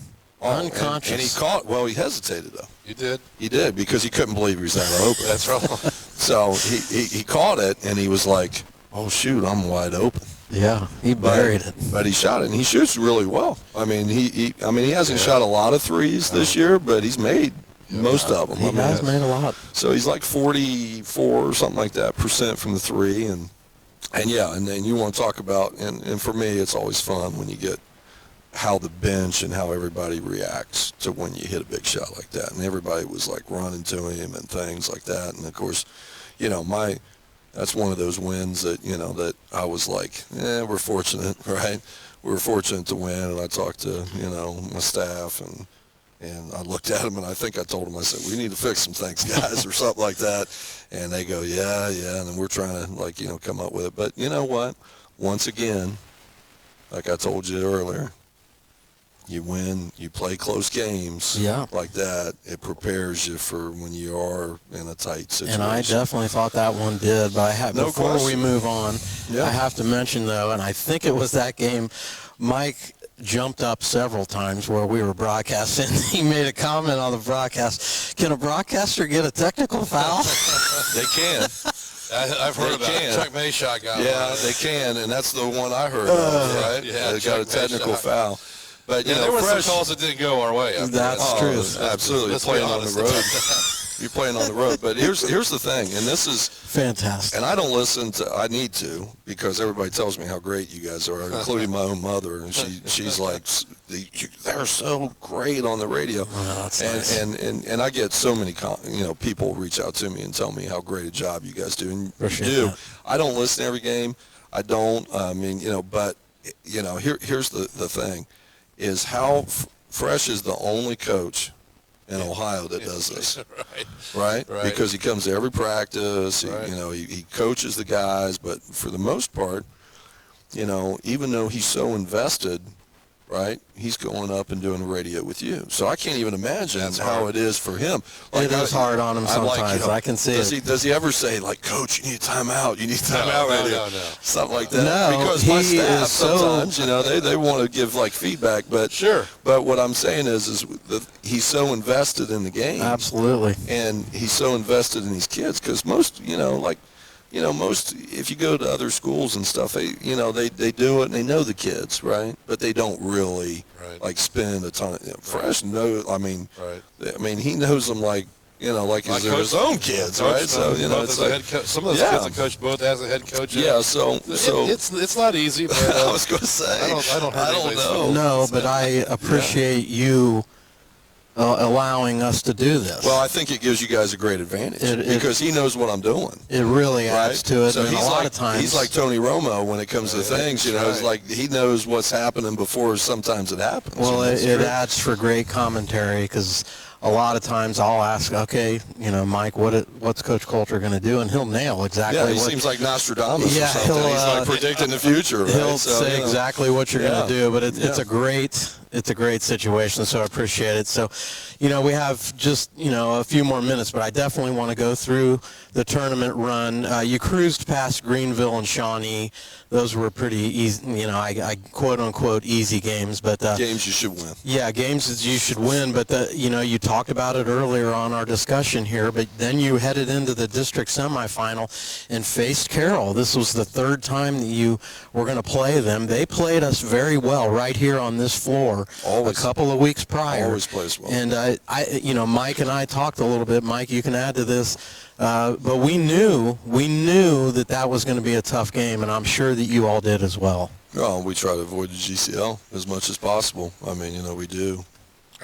Oh, Unconscious. And he caught, well, he hesitated, though. You did? He did, because he couldn't believe he was that open. That's right. So he caught it, and he was like, oh, shoot, I'm wide open. Yeah, he buried it. But he shot it, and he shoots really well. I mean, he hasn't shot a lot of threes this year, but he's made most of them. He has made a lot. So he's like 44 or something like that % from the three, and yeah, and then you want to talk about, and for me, it's always fun when you get how the bench and how everybody reacts to when you hit a big shot like that, and everybody was like running to him and things like that, and of course, you know, that's one of those wins that, you know, that I was like, we're fortunate, right? We were fortunate to win, and I talked to, you know, my staff, and I looked at them, and I think I told them, I said, we need to fix some things, guys, or something like that. And they go, yeah, and then we're trying to, like, you know, come up with it. But you know what? Once again, like I told you earlier, you win, you play close games like that, it prepares you for when you are in a tight situation. And I definitely thought that one did, but No before we question. move on, Yeah. I have to mention, though, and I think it was that game, Mike jumped up several times where we were broadcasting. He made a comment on the broadcast. Can a broadcaster get a technical foul? They can. I've heard They about can. it. Chuck Mayshot got Yeah, one. they can, and that's the one I heard of, right? yeah, They got a Chuck technical Mayshot. foul. But, you Yeah, know, there were Fresh, some calls that didn't go our way. After That's that. true. Absolutely. Let's be Playing on the honest. road. You're playing on the road. But here's the thing, and this is, Fantastic. and I don't listen to, I need to, because everybody tells me how great you guys are, including my own mother, and she's like, they're so great on the radio. that's nice. And I get so many, you know, people reach out to me and tell me how great a job you guys do, and Appreciate you do. that. I don't listen to every game. I don't. I mean, you know, but you know, here's the thing, is how Fresh is the only coach in Ohio that does this. Right? Right. Because he comes to every practice, Right. you know, he coaches the guys, but for the most part, you know, even though he's so invested, right, he's going up and doing the radio with you. So I can't even imagine That's how hard. it is for him. It is hard on him I'm like, sometimes. you know, I can see it. Does he ever say, like, Coach, you need a timeout, you need a timeout no, radio? no. Something like that. No, because my he staff is so- sometimes, you know, they want to give, like, feedback, but Sure. But what I'm saying is that he's so invested in the game. Absolutely. And he's so invested in these kids, because most, you know, like, most, if you go to other schools and stuff, they do it and they know the kids, right? But they don't really like spend a ton of Fresh. He knows them like his own kids, right? So it's like some of those kids have coached both as a head coach. Yeah, so it's not easy. But, I was going to say I don't know. No, but I appreciate you allowing us to do this. Well, I think it gives you guys a great advantage because he knows what I'm doing. It really adds to it. So and a lot of times he's like Tony Romo when it comes to things. It's like he knows what's happening before sometimes it happens. Well, it adds for great commentary because a lot of times I'll ask, okay, Mike, what's Coach Coulter going to do? And he'll nail exactly. Yeah, he seems like Nostradamus or something. He's like predicting the future. Right? He'll say exactly what you're going to do. But it's a great situation. So I appreciate it. So, we have just a few more minutes, but I definitely want to go through the tournament run. You cruised past Greenville and Shawnee. Those were pretty easy. I quote unquote easy games, but games you should win. Yeah, games that you should win. But you talked about it earlier on our discussion here. But then you headed into the district semifinal and faced Carroll. This was the third time that you were going to play them. They played us very well right here on this floor. Always. A couple of weeks prior. Always plays well. And Mike and I talked a little bit. Mike, you can add to this. But we knew that was going to be a tough game, and I'm sure that you all did as well. Well, we try to avoid the GCL as much as possible. We do.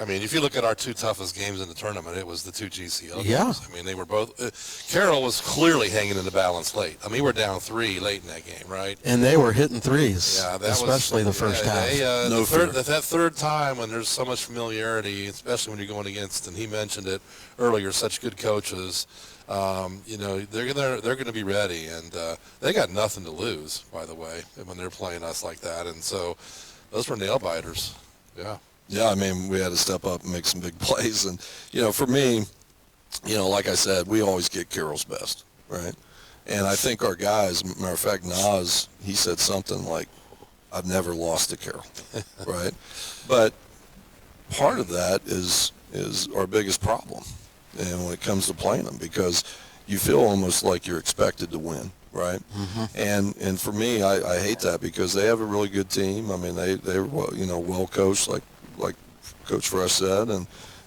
If you look at our two toughest games in the tournament, it was the two GCL games. Yeah. They were both. Carroll was clearly hanging in the balance late. We're down 3 late in that game, right? And they were hitting threes, yeah, especially the first half. That third time when there's so much familiarity, especially when you're going against, and he mentioned it earlier, such good coaches. They're going to be ready, and they got nothing to lose, by the way, when they're playing us like that. And so those were nail biters. Yeah. Yeah, we had to step up and make some big plays. And, for me, like I said, we always get Carroll's best, right? And I think our guys, matter of fact, Nas, he said something like, I've never lost to Carroll, right? But part of that is our biggest problem, and when it comes to playing them, because you feel almost like you're expected to win, right? Mm-hmm. And for me, I hate that because they have a really good team. They're well coached, like Coach Fresh said,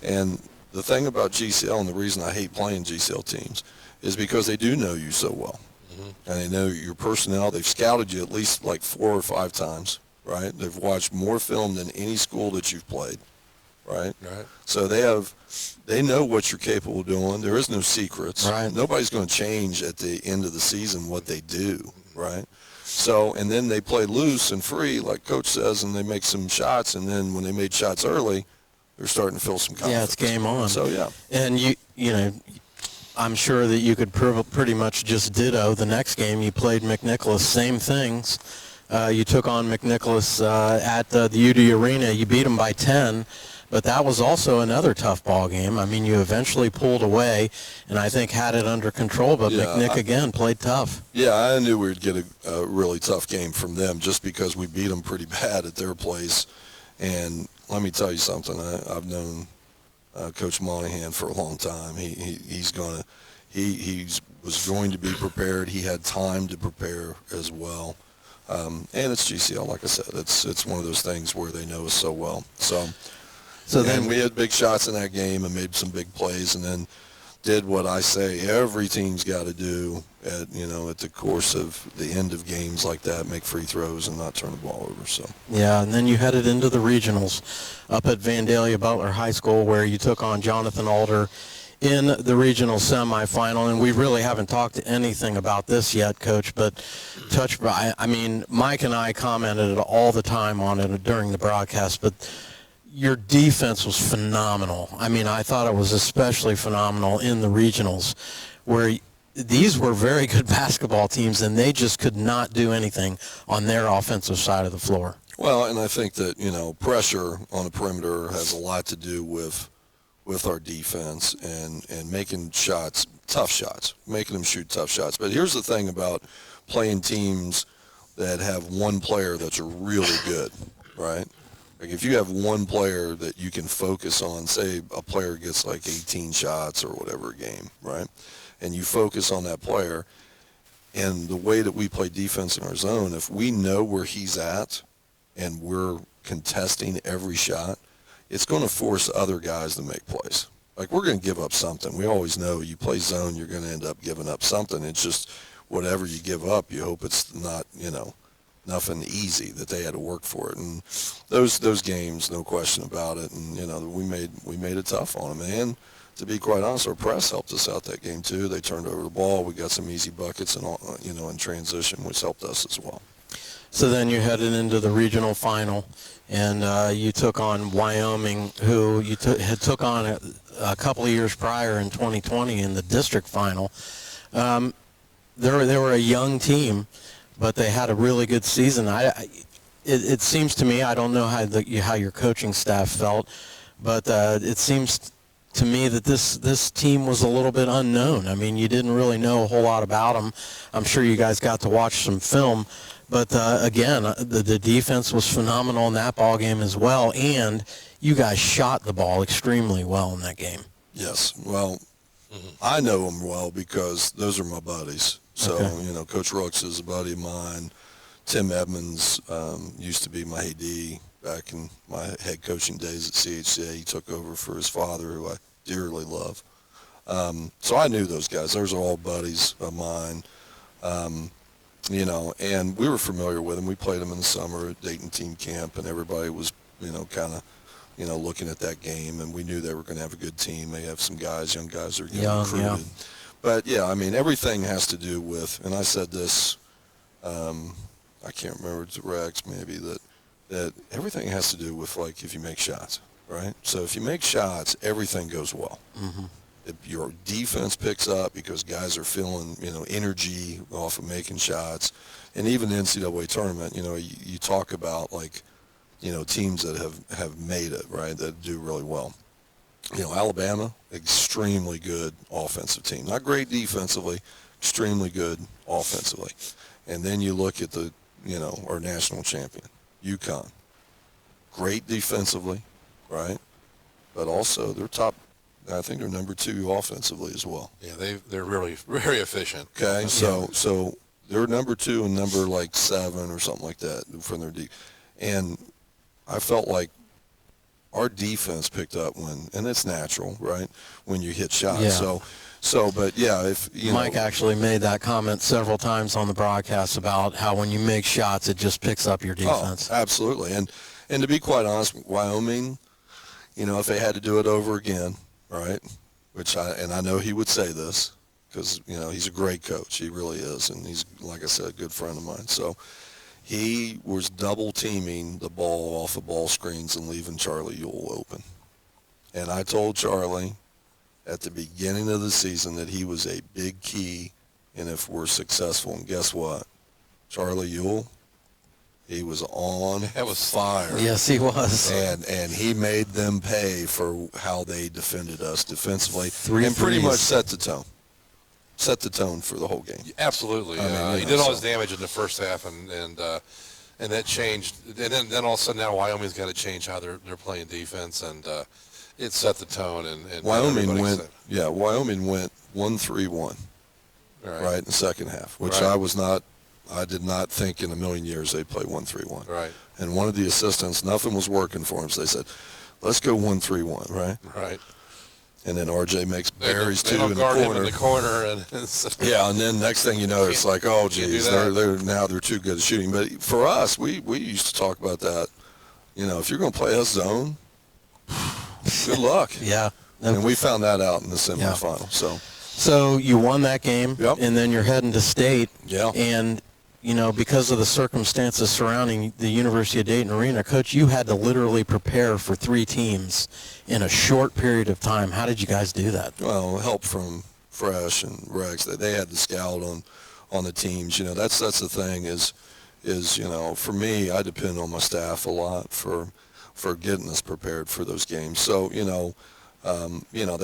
and the thing about GCL and the reason I hate playing GCL teams is because they do know you so well, and they know your personnel. They've scouted you at least like 4 or 5 times, right? They've watched more film than any school that you've played, right? Right. So they know what you're capable of doing. There is no secrets. Right. Nobody's going to change at the end of the season what they do, right? So, and then they play loose and free, like Coach says, and they make some shots, and then when they made shots early, they're starting to feel some confidence. Yeah, it's game on. So, yeah. And I'm sure that you could pretty much just ditto the next game. You played McNicholas, same things. You took on McNicholas at the UD Arena. You beat them by 10. But that was also another tough ball game. You eventually pulled away, and I think had it under control. But McNick again played tough. Yeah, I knew we'd get a really tough game from them just because we beat them pretty bad at their place. And let me tell you something. I've known Coach Monahan for a long time. He was going to be prepared. He had time to prepare as well. And it's GCL, like I said. It's one of those things where they know us so well. So then we had big shots in that game and made some big plays, and then did what I say every team's got to do at the course of the end of games like that, make free throws and not turn the ball over. So yeah, and then you headed into the regionals up at Vandalia Butler High School, where you took on Jonathan Alder in the regional semifinal, and we really haven't talked anything about this yet, Coach, but Mike and I commented all the time on it during the broadcast, but your defense was phenomenal. I thought it was especially phenomenal in the regionals, where these were very good basketball teams, and they just could not do anything on their offensive side of the floor. Well, and I think that, pressure on the perimeter has a lot to do with our defense and making shots, tough shots, making them shoot tough shots. But here's the thing about playing teams that have one player that's really good, right? Like if you have one player that you can focus on, say a player gets like 18 shots or whatever a game, right? And you focus on that player, And the way that we play defense in our zone, if we know where he's at and we're contesting every shot, it's going to force other guys to make plays. Like, we're going to give up something. We always know you play zone, you're going to end up giving up something. It's just whatever you give up, you hope it's not, nothing easy, that they had to work for it. And those games, no question about it. And, we made it tough on them. And to be quite honest, our press helped us out that game too. They turned over the ball. We got some easy buckets and all, in transition, which helped us as well. So then you headed into the regional final, and you took on Wyoming, who you had took on a couple of years prior in 2020 in the district final. They were a young team, but they had a really good season. It seems to me, I don't know how your coaching staff felt, but it seems to me that this team was a little bit unknown. I mean, you didn't really know a whole lot about them. I'm sure you guys got to watch some film, but again, the defense was phenomenal in that ball game as well, and you guys shot the ball extremely well in that game. Yes, well, I know them well because those are my buddies. So, Okay. Coach Rooks is a buddy of mine. Tim Edmonds used to be my AD back in my head coaching days at CHCA. He took over for his father, who I dearly love. So I knew those guys. Those are all buddies of mine. And we were familiar with them. We played them in the summer at Dayton team camp, and everybody was, kind of, looking at that game, and we knew they were going to have a good team. They have some guys, young guys that are getting recruited. Yeah. But, yeah, I mean, everything has to do with, and I said this, I can't remember, it's Rex maybe, that everything has to do with, like, if you make shots, right? So if you make shots, everything goes well. Mm-hmm. If your defense picks up because guys are feeling, energy off of making shots. And even the NCAA tournament, you talk about, like, teams that have made it, right, that do really well. Alabama, extremely good offensive team. Not great defensively, extremely good offensively. And then you look at our national champion, UConn. Great defensively, right? But also they're top, I think they're number 2 offensively as well. Yeah, they're really very efficient. Okay, so they're number 2 and number like 7 or something like that from their deep. And I felt like our defense picked up and it's natural, right, when you hit shots. Yeah. But yeah, if Mike actually made that comment several times on the broadcast about how when you make shots, it just picks up your defense. Oh, absolutely. And to be quite honest, Wyoming, if they had to do it over again, right, which I know he would say this because, he's a great coach. He really is. And he's, like I said, a good friend of mine. So he was double teaming the ball off of ball screens and leaving Charlie Ewell open. And I told Charlie at the beginning of the season that he was a big key, and if we're successful, and guess what? Charlie Ewell, he was on fire. Yes, he was. And he made them pay for how they defended us defensively. Three pretty threes. much set the tone. Set the tone for the whole game. Absolutely. He did all his damage in the first half, and that changed. And then all of a sudden now Wyoming's got to change how they're playing defense, and it set the tone. And Wyoming went 1-3-1 right in the second half, which Right. I did not think in a million years they'd play 1-3-1. Right. And one of the assistants, nothing was working for him, so they said, let's go 1-3-1, right? Right. And then RJ makes berries They too don't in the guard him corner. in the corner, and so Yeah, and then next thing you know, it's like, oh, geez, do they're too good at shooting. But for us, we used to talk about that. If you're going to play us zone, good luck. Yeah. And we found that out in the semifinal. So you won that game, Yep. and then you're heading to state. Yeah. And, because of the circumstances surrounding the University of Dayton Arena, Coach, you had to literally prepare for 3 teams in a short period of time. How did you guys do that? Well, help from Fresh and Rex. They had to scout on the teams. That's the thing is for me, I depend on my staff a lot for getting us prepared for those games. So they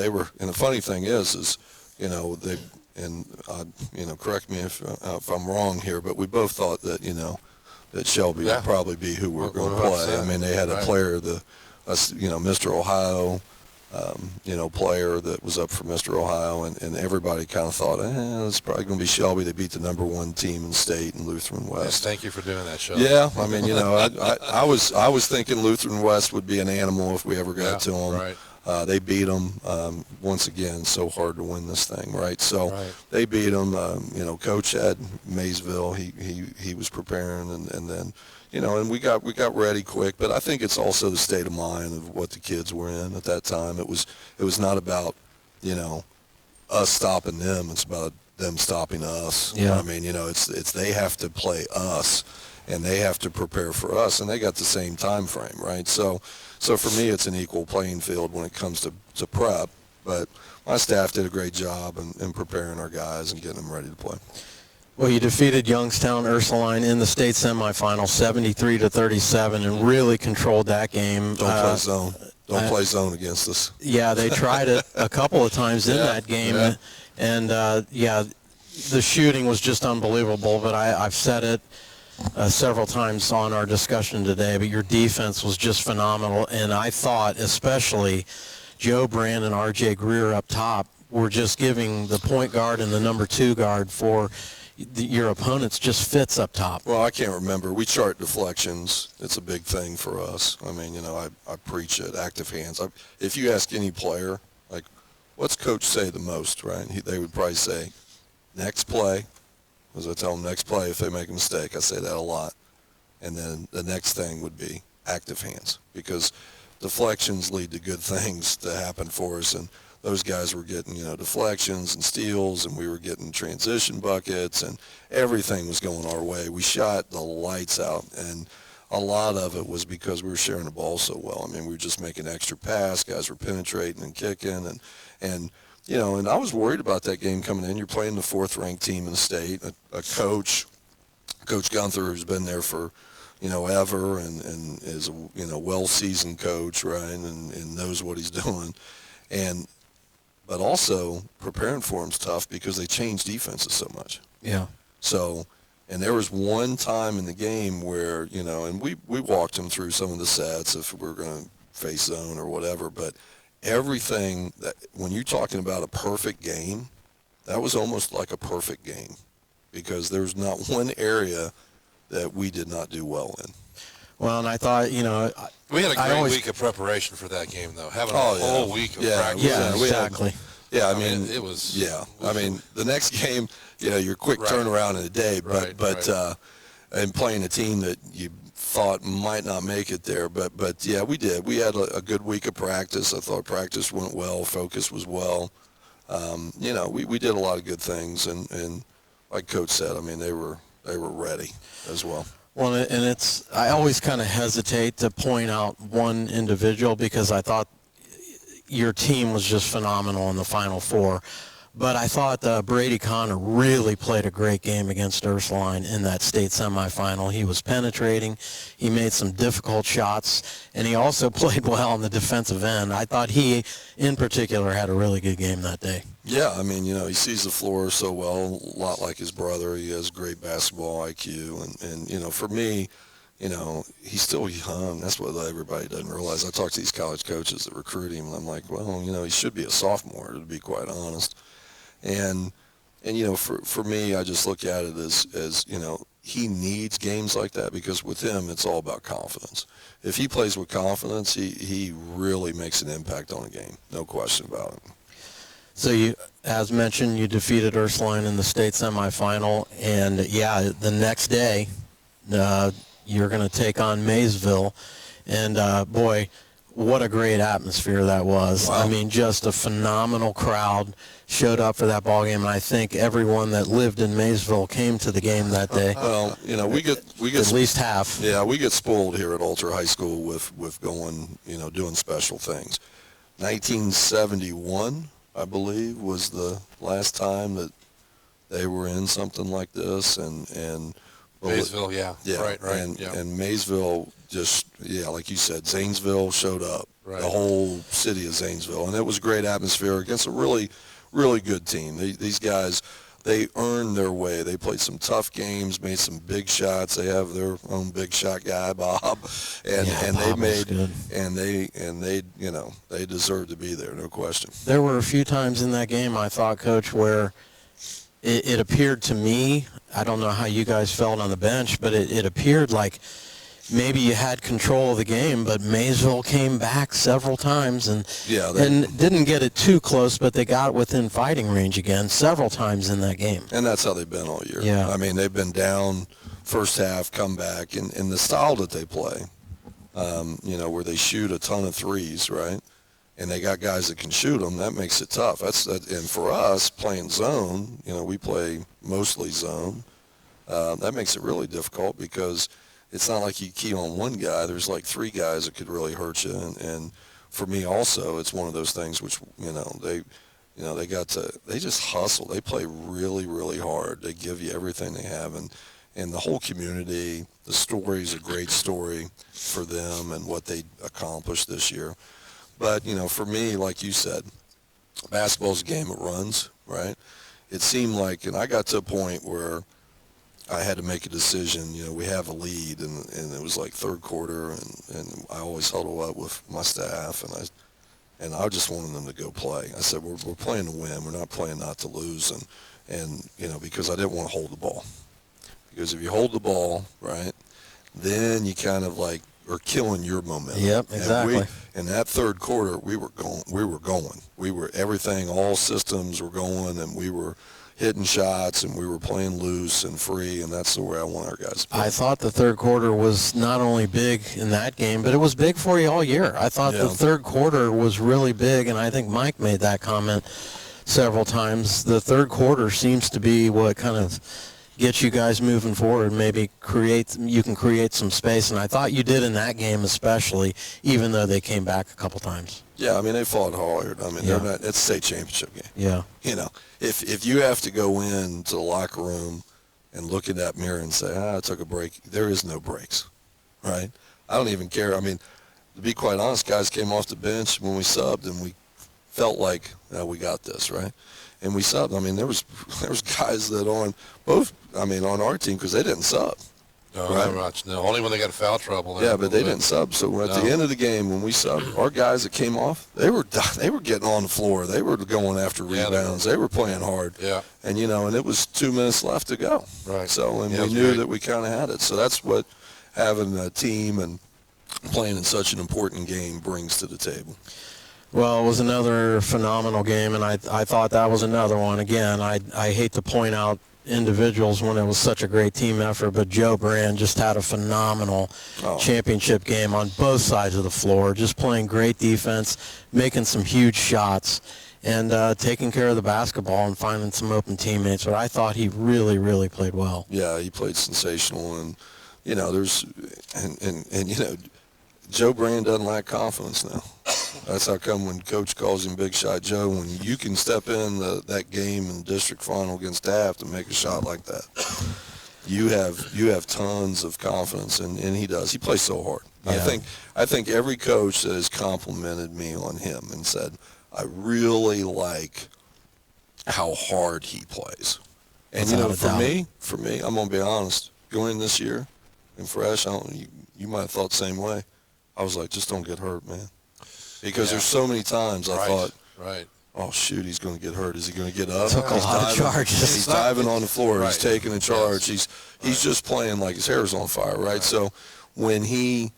were. And the funny thing is they. And correct me if I'm wrong here, but we both thought that that Shelby would probably be who we're going to play. I mean, they had a player, Mr. Ohio, player that was up for Mr. Ohio, and everybody kind of thought, it's probably going to be Shelby. They beat the number 1 team in state in Lutheran West. Yes, thank you for doing that, Shelby. Yeah, I mean, I was thinking Lutheran West would be an animal if we ever got to them. Right. They beat them once again. So hard to win this thing, right? So Right. they beat them. Coach at Maysville, he was preparing, and then. And we got ready quick, but I think it's also the state of mind of what the kids were in at that time. It was not about, us stopping them. It's about them stopping us. Yeah. I mean, it's they have to play us, and they have to prepare for us, and they got the same time frame, right? So for me, it's an equal playing field when it comes to prep. But my staff did a great job in preparing our guys and getting them ready to play. Well, you defeated Youngstown Ursuline in the state semifinal 73-37 and really controlled that game. Don't play zone. Don't play zone against us. Yeah, they tried it a couple of times in Yeah, that game. yeah. And, the shooting was just unbelievable. But I've said it several times on our discussion today, but your defense was just phenomenal. And I thought especially Joe Brand and R.J. Greer up top were just giving the point guard and the number 2 guard for your opponents just fits up top. Well, I can't remember. We chart deflections. It's a big thing for us. I mean, I preach it, active hands. If you ask any player, like, what's coach say the most, right? They would probably say, next play. As I tell them, next play if they make a mistake. I say that a lot. And then the next thing would be active hands, because deflections lead to good things to happen for us. And those guys were getting, deflections and steals, and we were getting transition buckets, and everything was going our way. We shot the lights out, and a lot of it was because we were sharing the ball so well. I mean, we were just making extra pass. Guys were penetrating and kicking, and I was worried about that game coming in. You're playing the 4th-ranked team in the state, a coach, Coach Gunther, who's been there for, ever, and is a, well-seasoned coach, right, and knows what he's doing. But also preparing for him's tough because they change defenses so much. Yeah. So, and there was one time in the game where, and we walked them through some of the sets if we were going to face zone or whatever, but everything that, when you're talking about a perfect game, that was almost like a perfect game because there was not one area that we did not do well in. Well, and I thought, We had a great week of preparation for that game, though. Having a whole week of practice. Yeah, exactly. I mean, it was. Yeah, I mean, the next game, your quick turnaround in a day, but and playing a team that you thought might not make it there, but yeah, we did. We had a good week of practice. I thought practice went well, focus was well. We did a lot of good things, and like Coach said, I mean, they were ready as well. Well, and I always kind of hesitate to point out one individual because I thought your team was just phenomenal in the Final Four. But I thought Brady Connor really played a great game against Ursuline in that state semifinal. He was penetrating. He made some difficult shots, and he also played well on the defensive end. I thought he, in particular, had a really good game that day. Yeah, I mean, he sees the floor so well, a lot like his brother. He has great basketball IQ, and for me, he's still young. That's what everybody doesn't realize. I talk to these college coaches that recruit him, and I'm like, well, he should be a sophomore, to be quite honest. And for me, I just look at it as he needs games like that because with him, it's all about confidence. If he plays with confidence, he really makes an impact on a game. No question about it. So you, as mentioned, you defeated Ursuline in the state semifinal, and the next day, you're going to take on Maysville, and boy, what a great atmosphere that was. Wow. I mean, just a phenomenal crowd showed up for that ball game, and I think everyone that lived in Maysville came to the game that day. Well, we get at least half. Yeah, we get spoiled here at Coulter High School with going, doing special things. 1971, I believe, was the last time that they were in something like this, and Maysville, yeah. Right. And Maysville just, like you said, Zanesville showed up. Right. The whole city of Zanesville. And it was a great atmosphere against a really, really good team. These guys, they earned their way. They played some tough games, made some big shots. They have their own big shot guy, Bob, and they Bob was good. they they deserve to be there, no question. There were a few times in that game, I thought, Coach, where it appeared to me, I don't know how you guys felt on the bench, but it appeared like maybe you had control of the game, but Maysville came back several times and didn't get it too close, but they got within fighting range again several times in that game. And that's how they've been all year. Yeah. I mean, they've been down first half, come back, and the style that they play, where they shoot a ton of threes, right? And they got guys that can shoot them. That makes it tough. And for us playing zone, we play mostly zone. That makes it really difficult because it's not like you key on one guy. There's like three guys that could really hurt you. And for me also, it's one of those things which they just hustle. They play really, really hard. They give you everything they have, and the whole community. The story is a great story for them and what they accomplished this year. But, for me, like you said, basketball's a game of runs, right? It seemed like, and I got to a point where I had to make a decision. We have a lead, and it was like third quarter, and I always huddle up with my staff, and I just wanted them to go play. I said, we're playing to win. We're not playing not to lose, and because I didn't want to hold the ball. Because if you hold the ball, right, then you kind of like are killing your momentum. Yep, exactly. In that third quarter, we were going. Everything, all systems were going, and we were hitting shots, and we were playing loose and free, and that's the way I want our guys to play. I thought the third quarter was not only big in that game, but it was big for you all year. I thought the third quarter was really big, and I think Mike made that comment several times. The third quarter seems to be what kind of gets you guys moving forward, maybe you can create some space, and I thought you did in that game especially, even though they came back a couple times. Yeah, I mean, they fought hard. I mean, it's a state championship game. Yeah. If you have to go into the locker room and look in that mirror and say, I took a break, there is no breaks, right? I don't even care. I mean, to be quite honest, guys came off the bench when we subbed, and we felt like we got this, right? And we subbed. I mean, there was guys that on our team, because they didn't sub. No, right? not much. No, only when they got in foul trouble. Yeah, but they didn't sub. So at the end of the game, when we subbed, our guys that came off, they were getting on the floor. They were going after rebounds. They were playing hard. Yeah. And and it was 2 minutes left to go. Right. So we knew that we kind of had it. So that's what having a team and playing in such an important game brings to the table. Well, it was another phenomenal game, and I thought that was another one. Again, I hate to point out individuals when it was such a great team effort, but Joe Brand just had a phenomenal championship game on both sides of the floor, just playing great defense, making some huge shots, and taking care of the basketball and finding some open teammates. But I thought he really, really played well. Yeah, he played sensational, and Joe Brand doesn't lack confidence now. That's how come when Coach calls him Big Shot Joe, when you can step in that game in the district final against Taft and make a shot like that, you have tons of confidence, and he does. He plays so hard. Yeah. I think every coach that has complimented me on him and said, I really like how hard he plays. And for me, I'm gonna be honest. Going in this year and fresh, you might have thought the same way. I was like, just don't get hurt, man. Because there's so many times I thought, oh, shoot, he's going to get hurt. Is he going to get up? Took a lot of charges. He's diving on the floor. He's taking a charge. He's just playing like his hair's on fire, right? So when he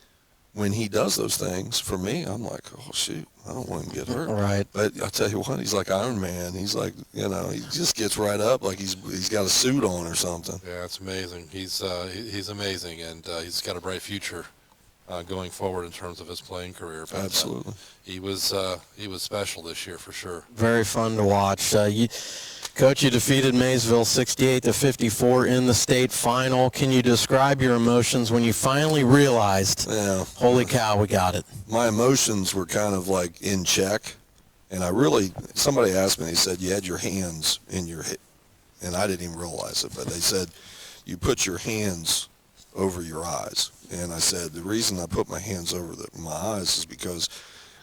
does those things, for me, I'm like, oh, shoot, I don't want him to get hurt. Right. But I tell you what, he's like Iron Man. He's like, he just gets right up like he's got a suit on or something. Yeah, it's amazing. He's amazing, and he's got a bright future going forward in terms of his playing career. But, absolutely. He was special this year for sure. Very fun to watch. Coach, you defeated Maysville 68-54 in the state final. Can you describe your emotions when you finally realized, holy cow, we got it? My emotions were kind of like in check, and somebody asked me, they said, you had your hands in your hip, and I didn't even realize it, but they said, you put your hands over your eyes. And I said, the reason I put my hands over my eyes is because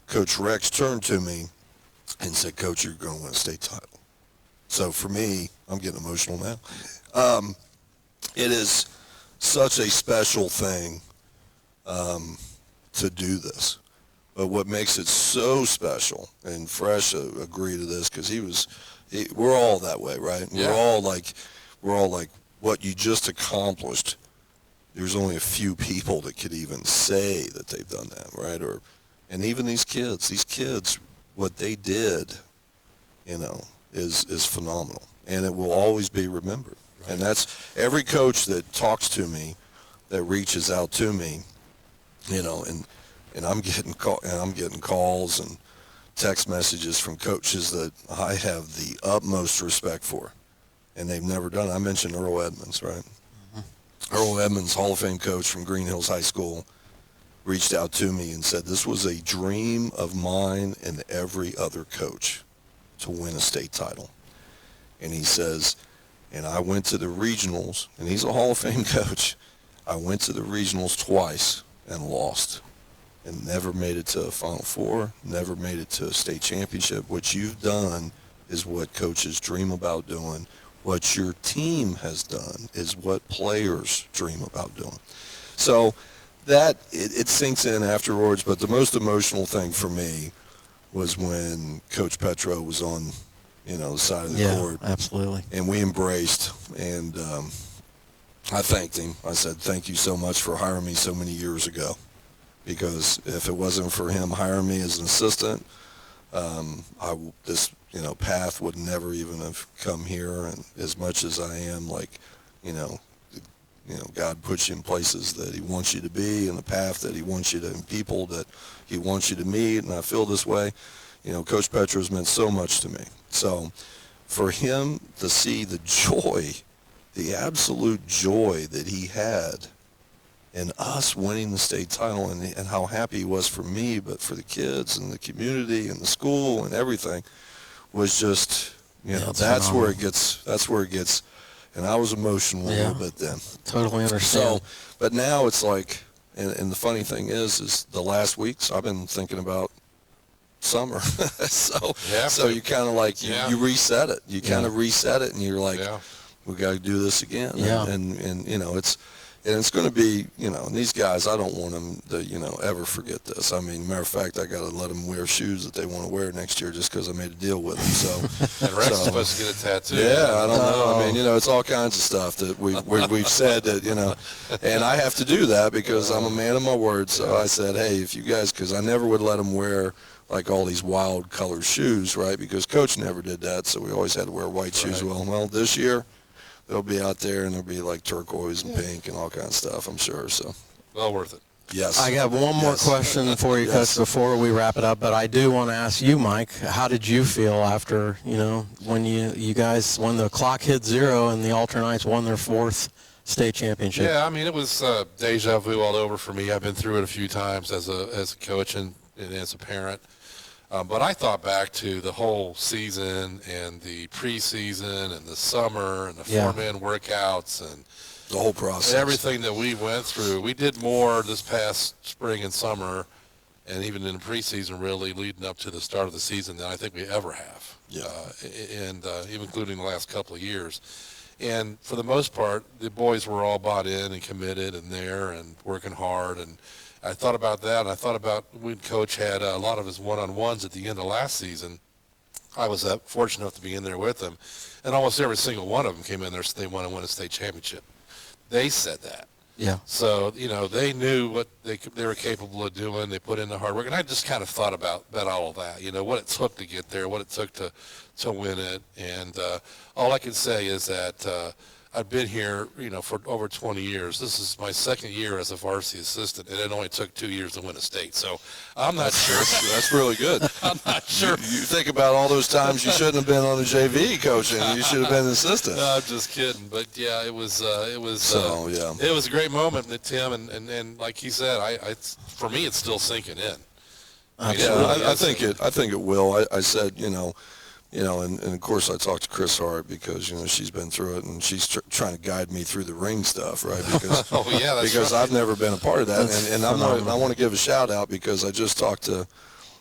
Coach Rex turned to me and said, Coach, you're going to win a state title. So for me, I'm getting emotional now. It is such a special thing to do this. But what makes it so special, and Fresh agreed to this because we're all that way, right? Yeah. We're all like what you just accomplished. There's only a few people that could even say that they've done that, right? And even these kids, what they did, is phenomenal, and it will always be remembered. Right. And that's every coach that talks to me, that reaches out to me, and I'm getting calls and text messages from coaches that I have the utmost respect for, and they've never done it. I mentioned Earl Edmonds, right? Mm-hmm. Earl Edmonds, Hall of Fame coach from Green Hills High School, reached out to me and said, this was a dream of mine and every other coach to win a state title. And he says, and I went to the regionals, and he's a Hall of Fame coach. I went to the regionals twice and lost, and never made it to a Final Four, never made it to a state championship. What you've done is what coaches dream about doing. What your team has done is what players dream about doing. So that, it sinks in afterwards, but the most emotional thing for me was when Coach Petro was on, the side of the court. Yeah, absolutely. And we embraced, and I thanked him. I said, thank you so much for hiring me so many years ago. Because if it wasn't for him hiring me as an assistant, this path would never even have come here. And as much as I am God puts you in places that he wants you to be, and the path that he wants you to, and people that he wants you to meet. And I feel this way. Coach Petro's meant so much to me. So for him to see the joy, the absolute joy that he had in us winning the state title, and how happy he was for me, but for the kids and the community and the school and everything, was just, that's where it gets, and I was emotional a little bit then. Totally understand. So, but now it's like, and the funny thing is the last weeks I've been thinking about summer. So you kind of like, you reset it. You kind of reset it, and you're like, we got to do this again. Yeah. And it's going to be, and these guys, I don't want them to, ever forget this. I mean, matter of fact, I got to let them wear shoes that they want to wear next year just because I made a deal with them. So, and Rex is supposed to get a tattoo. Yeah, I don't know. I mean, it's all kinds of stuff that we've said that, and I have to do that because I'm a man of my word. So I said, hey, if you guys, because I never would let them wear like all these wild color shoes, right? Because Coach never did that, so we always had to wear white shoes. Well, this year, they'll be out there, and they'll be like turquoise and pink and all kinds of stuff, I'm sure. So, well worth it. Yes. I got one more question for you, Coach, before we wrap it up. But I do want to ask you, Mike, how did you feel after, when you guys, when the clock hit zero and the Alter Knights won their 4th state championship? Yeah, I mean, it was deja vu all over for me. I've been through it a few times as a coach and as a parent. But I thought back to the whole season and the preseason and the summer and the 4-man workouts and the whole process. Everything that we went through. We did more this past spring and summer, and even in the preseason, really leading up to the start of the season, than I think we ever have. Yeah. And even including the last couple of years. And for the most part, the boys were all bought in and committed and there and working hard. And I thought about that, and I thought about when Coach had a lot of his one-on-ones at the end of last season. I was fortunate enough to be in there with them, and almost every single one of them came in there so they want to win a state championship. They said that. Yeah. So, they knew what they were capable of doing. They put in the hard work, and I just kind of thought about all of that, what it took to get there, what it took to win it. And all I can say is that I've been here, for over 20 years. This is my 2nd year as a varsity assistant, and it only took 2 years to win a state. So I'm not sure. That's really good. I'm not sure. You think about all those times you shouldn't have been on the JV coaching. You should have been an assistant. No, I'm just kidding. But yeah, it was it was a great moment, Tim, and like he said, for me, it's still sinking in. I think it will. I said, and of course I talked to Chris Hart because, she's been through it, and she's trying to guide me through the ring stuff, right? Because, because I've never been a part of that. And I want to give a shout out because I just talked to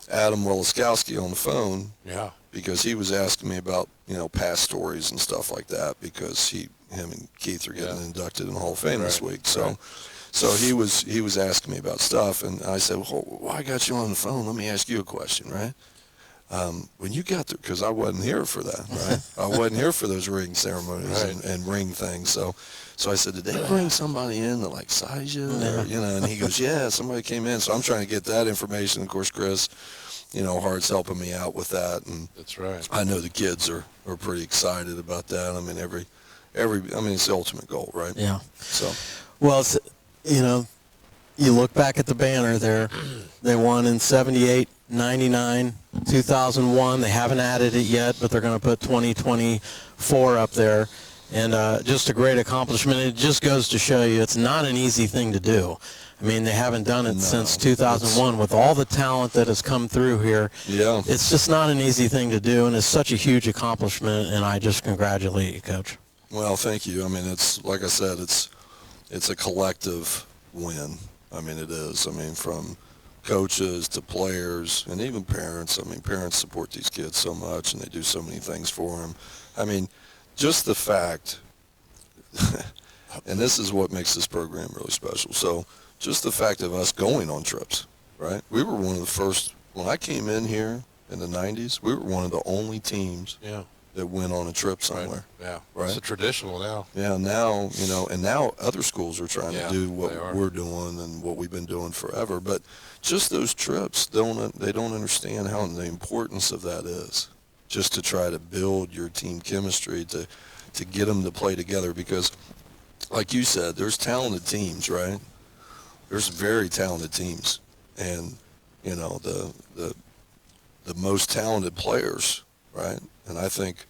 Adam Woloskowski on the phone. Yeah. because he was asking me about, past stories and stuff like that, because him and Keith are getting inducted in the Hall of Fame this week. So he was asking me about stuff, and I said, well, I got you on the phone. Let me ask you a question, right? When you got there, because I wasn't here for that, right? I wasn't here for those ring ceremonies and ring things. So I said, did they bring somebody in to like size you? Or, and he goes, yeah, somebody came in. So I'm trying to get that information. Of course, Chris, Hart's helping me out with that. And that's right. I know the kids are pretty excited about that. I mean, it's the ultimate goal, right? Yeah. So, well, it's, you look back at the banner there, they won in 78, 99, 2001. They haven't added it yet, but they're going to put 2024 up there. And just a great accomplishment. It just goes to show you it's not an easy thing to do. I mean, they haven't done it since 2001 with all the talent that has come through here. Yeah. It's just not an easy thing to do, and it's such a huge accomplishment, and I just congratulate you, Coach. Well, thank you. I mean, it's like I said, it's a collective win. I mean, it is. I mean, from coaches to players and even parents. I mean, parents support these kids so much, and they do so many things for them. I mean, just the fact, and this is what makes this program really special. So just the fact of us going on trips, right? We were one of the first, when I came in here in the 90s, we were one of the only teams that went on a trip somewhere. Yeah. Right. It's a traditional now. Yeah, now, and now other schools are trying to do what they we're doing and what we've been doing forever. But just those trips, they don't understand how the importance of that is, just to try to build your team chemistry, to get them to play together. Because, like you said, there's talented teams, right? There's very talented teams. And, the most talented players, right? And I think,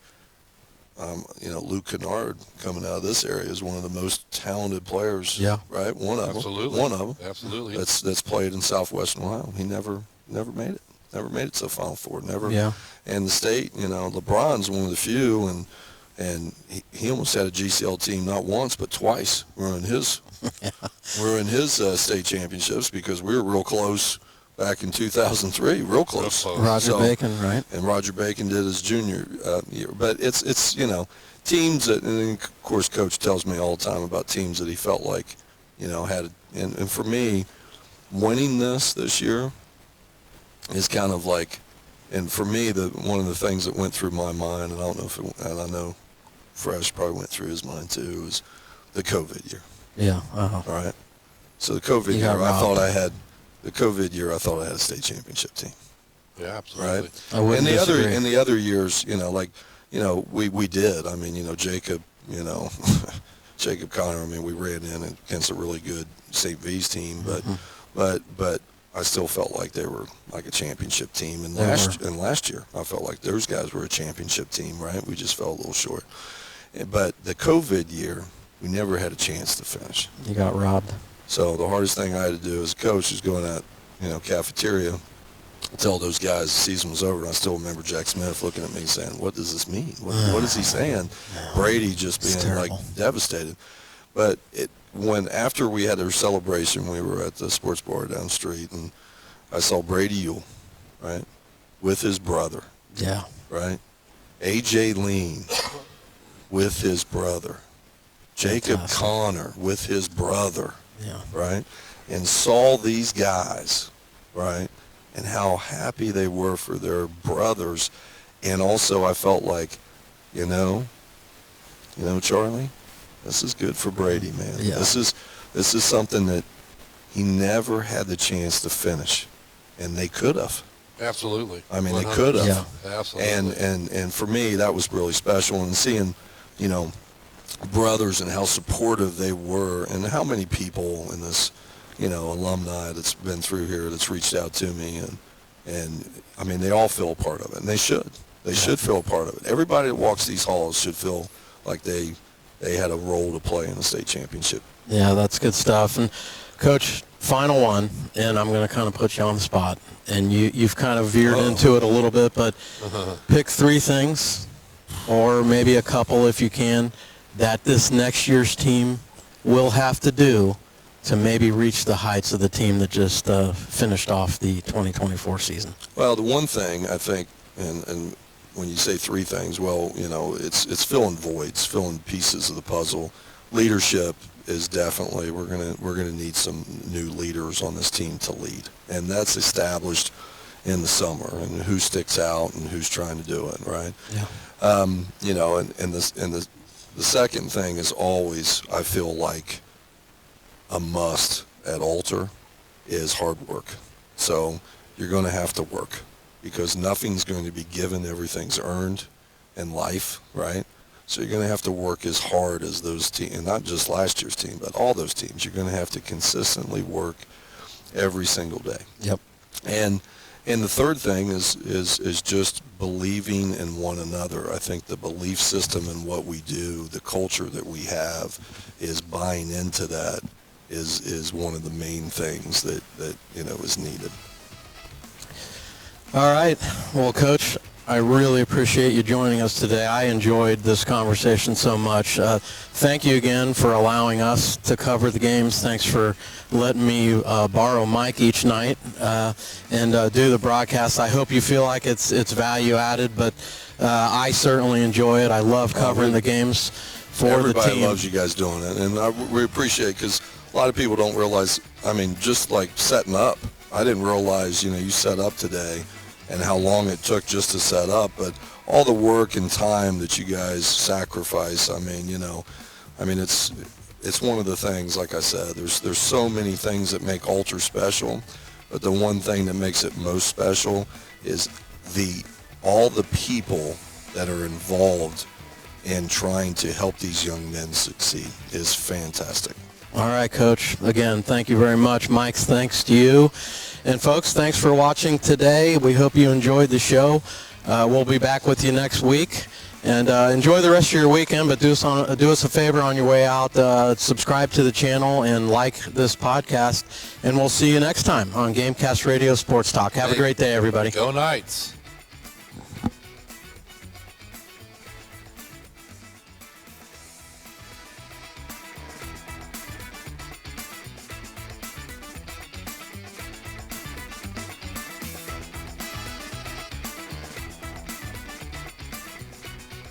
Luke Kennard coming out of this area is one of the most talented players, right? One of them. Absolutely. That's played in Southwestern Ohio. He never made it. Never made it to the Final Four. Never. Yeah. And the state, LeBron's one of the few, and he almost had a GCL team not once but twice. We're in his state championships because we were real close back in 2003, real close. Roger Bacon, right? And Roger Bacon did his junior year. But it's teams that, and of course, Coach tells me all the time about teams that he felt like, had, and for me, winning this year is kind of like, and for me, one of the things that went through my mind, and I don't know and I know Fresh probably went through his mind too, was the COVID year. Yeah. All right. So the COVID year, I thought I had a state championship team. Yeah, absolutely. Right. I wouldn't disagree. In the other years, we did. I mean, Jacob, Jacob Connor. I mean, we ran in against a really good St. V's team, but I still felt like they were like a championship team. And last year, I felt like those guys were a championship team, right? We just fell a little short. But the COVID year, we never had a chance to finish. You got robbed. So the hardest thing I had to do as a coach was going out, cafeteria, tell those guys the season was over. And I still remember Jack Smith looking at me saying, what does this mean? What is he saying? Brady just being like devastated. But after we had our celebration, we were at the sports bar down the street, and I saw Brady Ewell, right, with his brother. Yeah. Right? A.J. Lean with his brother. Jacob Connor with his brother. Yeah. Right? And saw these guys, right, and how happy they were for their brothers. And also I felt like, Charlie, this is good for Brady, man. Yeah. This is something that he never had the chance to finish, and they could have. Absolutely. I mean, they could have. Yeah. Absolutely. And for me, that was really special. And seeing, brothers and how supportive they were, and how many people in this, alumni that's been through here that's reached out to me, and I mean, they all feel a part of it, and they should. They should feel a part of it. Everybody that walks these halls should feel like they had a role to play in the state championship. Yeah, that's good stuff. And Coach, final one, and I'm going to kind of put you on the spot, and you've kind of veered into it a little bit, but pick 3 things, or maybe a couple if you can, that this next year's team will have to do to maybe reach the heights of the team that just finished off the 2024 season. Well, the one thing I think, and when you say three things, well, you know, it's filling voids, filling pieces of the puzzle. Leadership is definitely, we're gonna need some new leaders on this team to lead, and that's established in the summer, and who sticks out and who's trying to do it, right? Yeah. You know, and the second thing is always, I feel like, a must at Alter is hard work. So you're going to have to work, because nothing's going to be given, everything's earned in life, right? So you're going to have to work as hard as those teams, and not just last year's team, but all those teams. You're going to have to consistently work every single day. Yep. And the third thing is just believing in one another. I think the belief system in what we do, the culture that we have, is buying into that is one of the main things that you know is needed. All right. Well, Coach, I really appreciate you joining us today. I enjoyed this conversation so much. Thank you again for allowing us to cover the games. Thanks for letting me borrow Mike each night and do the broadcast. I hope you feel like it's value added, but I certainly enjoy it. I love covering the games for the team. Everybody loves you guys doing it, and we appreciate it, because a lot of people don't realize, I mean, just like setting up, I didn't realize, you know, you set up today and how long it took just to set up, but all the work and time that you guys sacrifice, I mean, you know, I mean, it's one of the things, like I said, there's so many things that make Alter special, but the one thing that makes it most special is all the people that are involved in trying to help these young men succeed is fantastic. All right, Coach. Again, thank you very much. Mike's thanks to you. And folks, thanks for watching today. We hope you enjoyed the show. We'll be back with you next week. And enjoy the rest of your weekend, but do us a favor on your way out. Subscribe to the channel and like this podcast. And we'll see you next time on Gamecast Radio Sports Talk. Have a great day, everybody. Go Knights.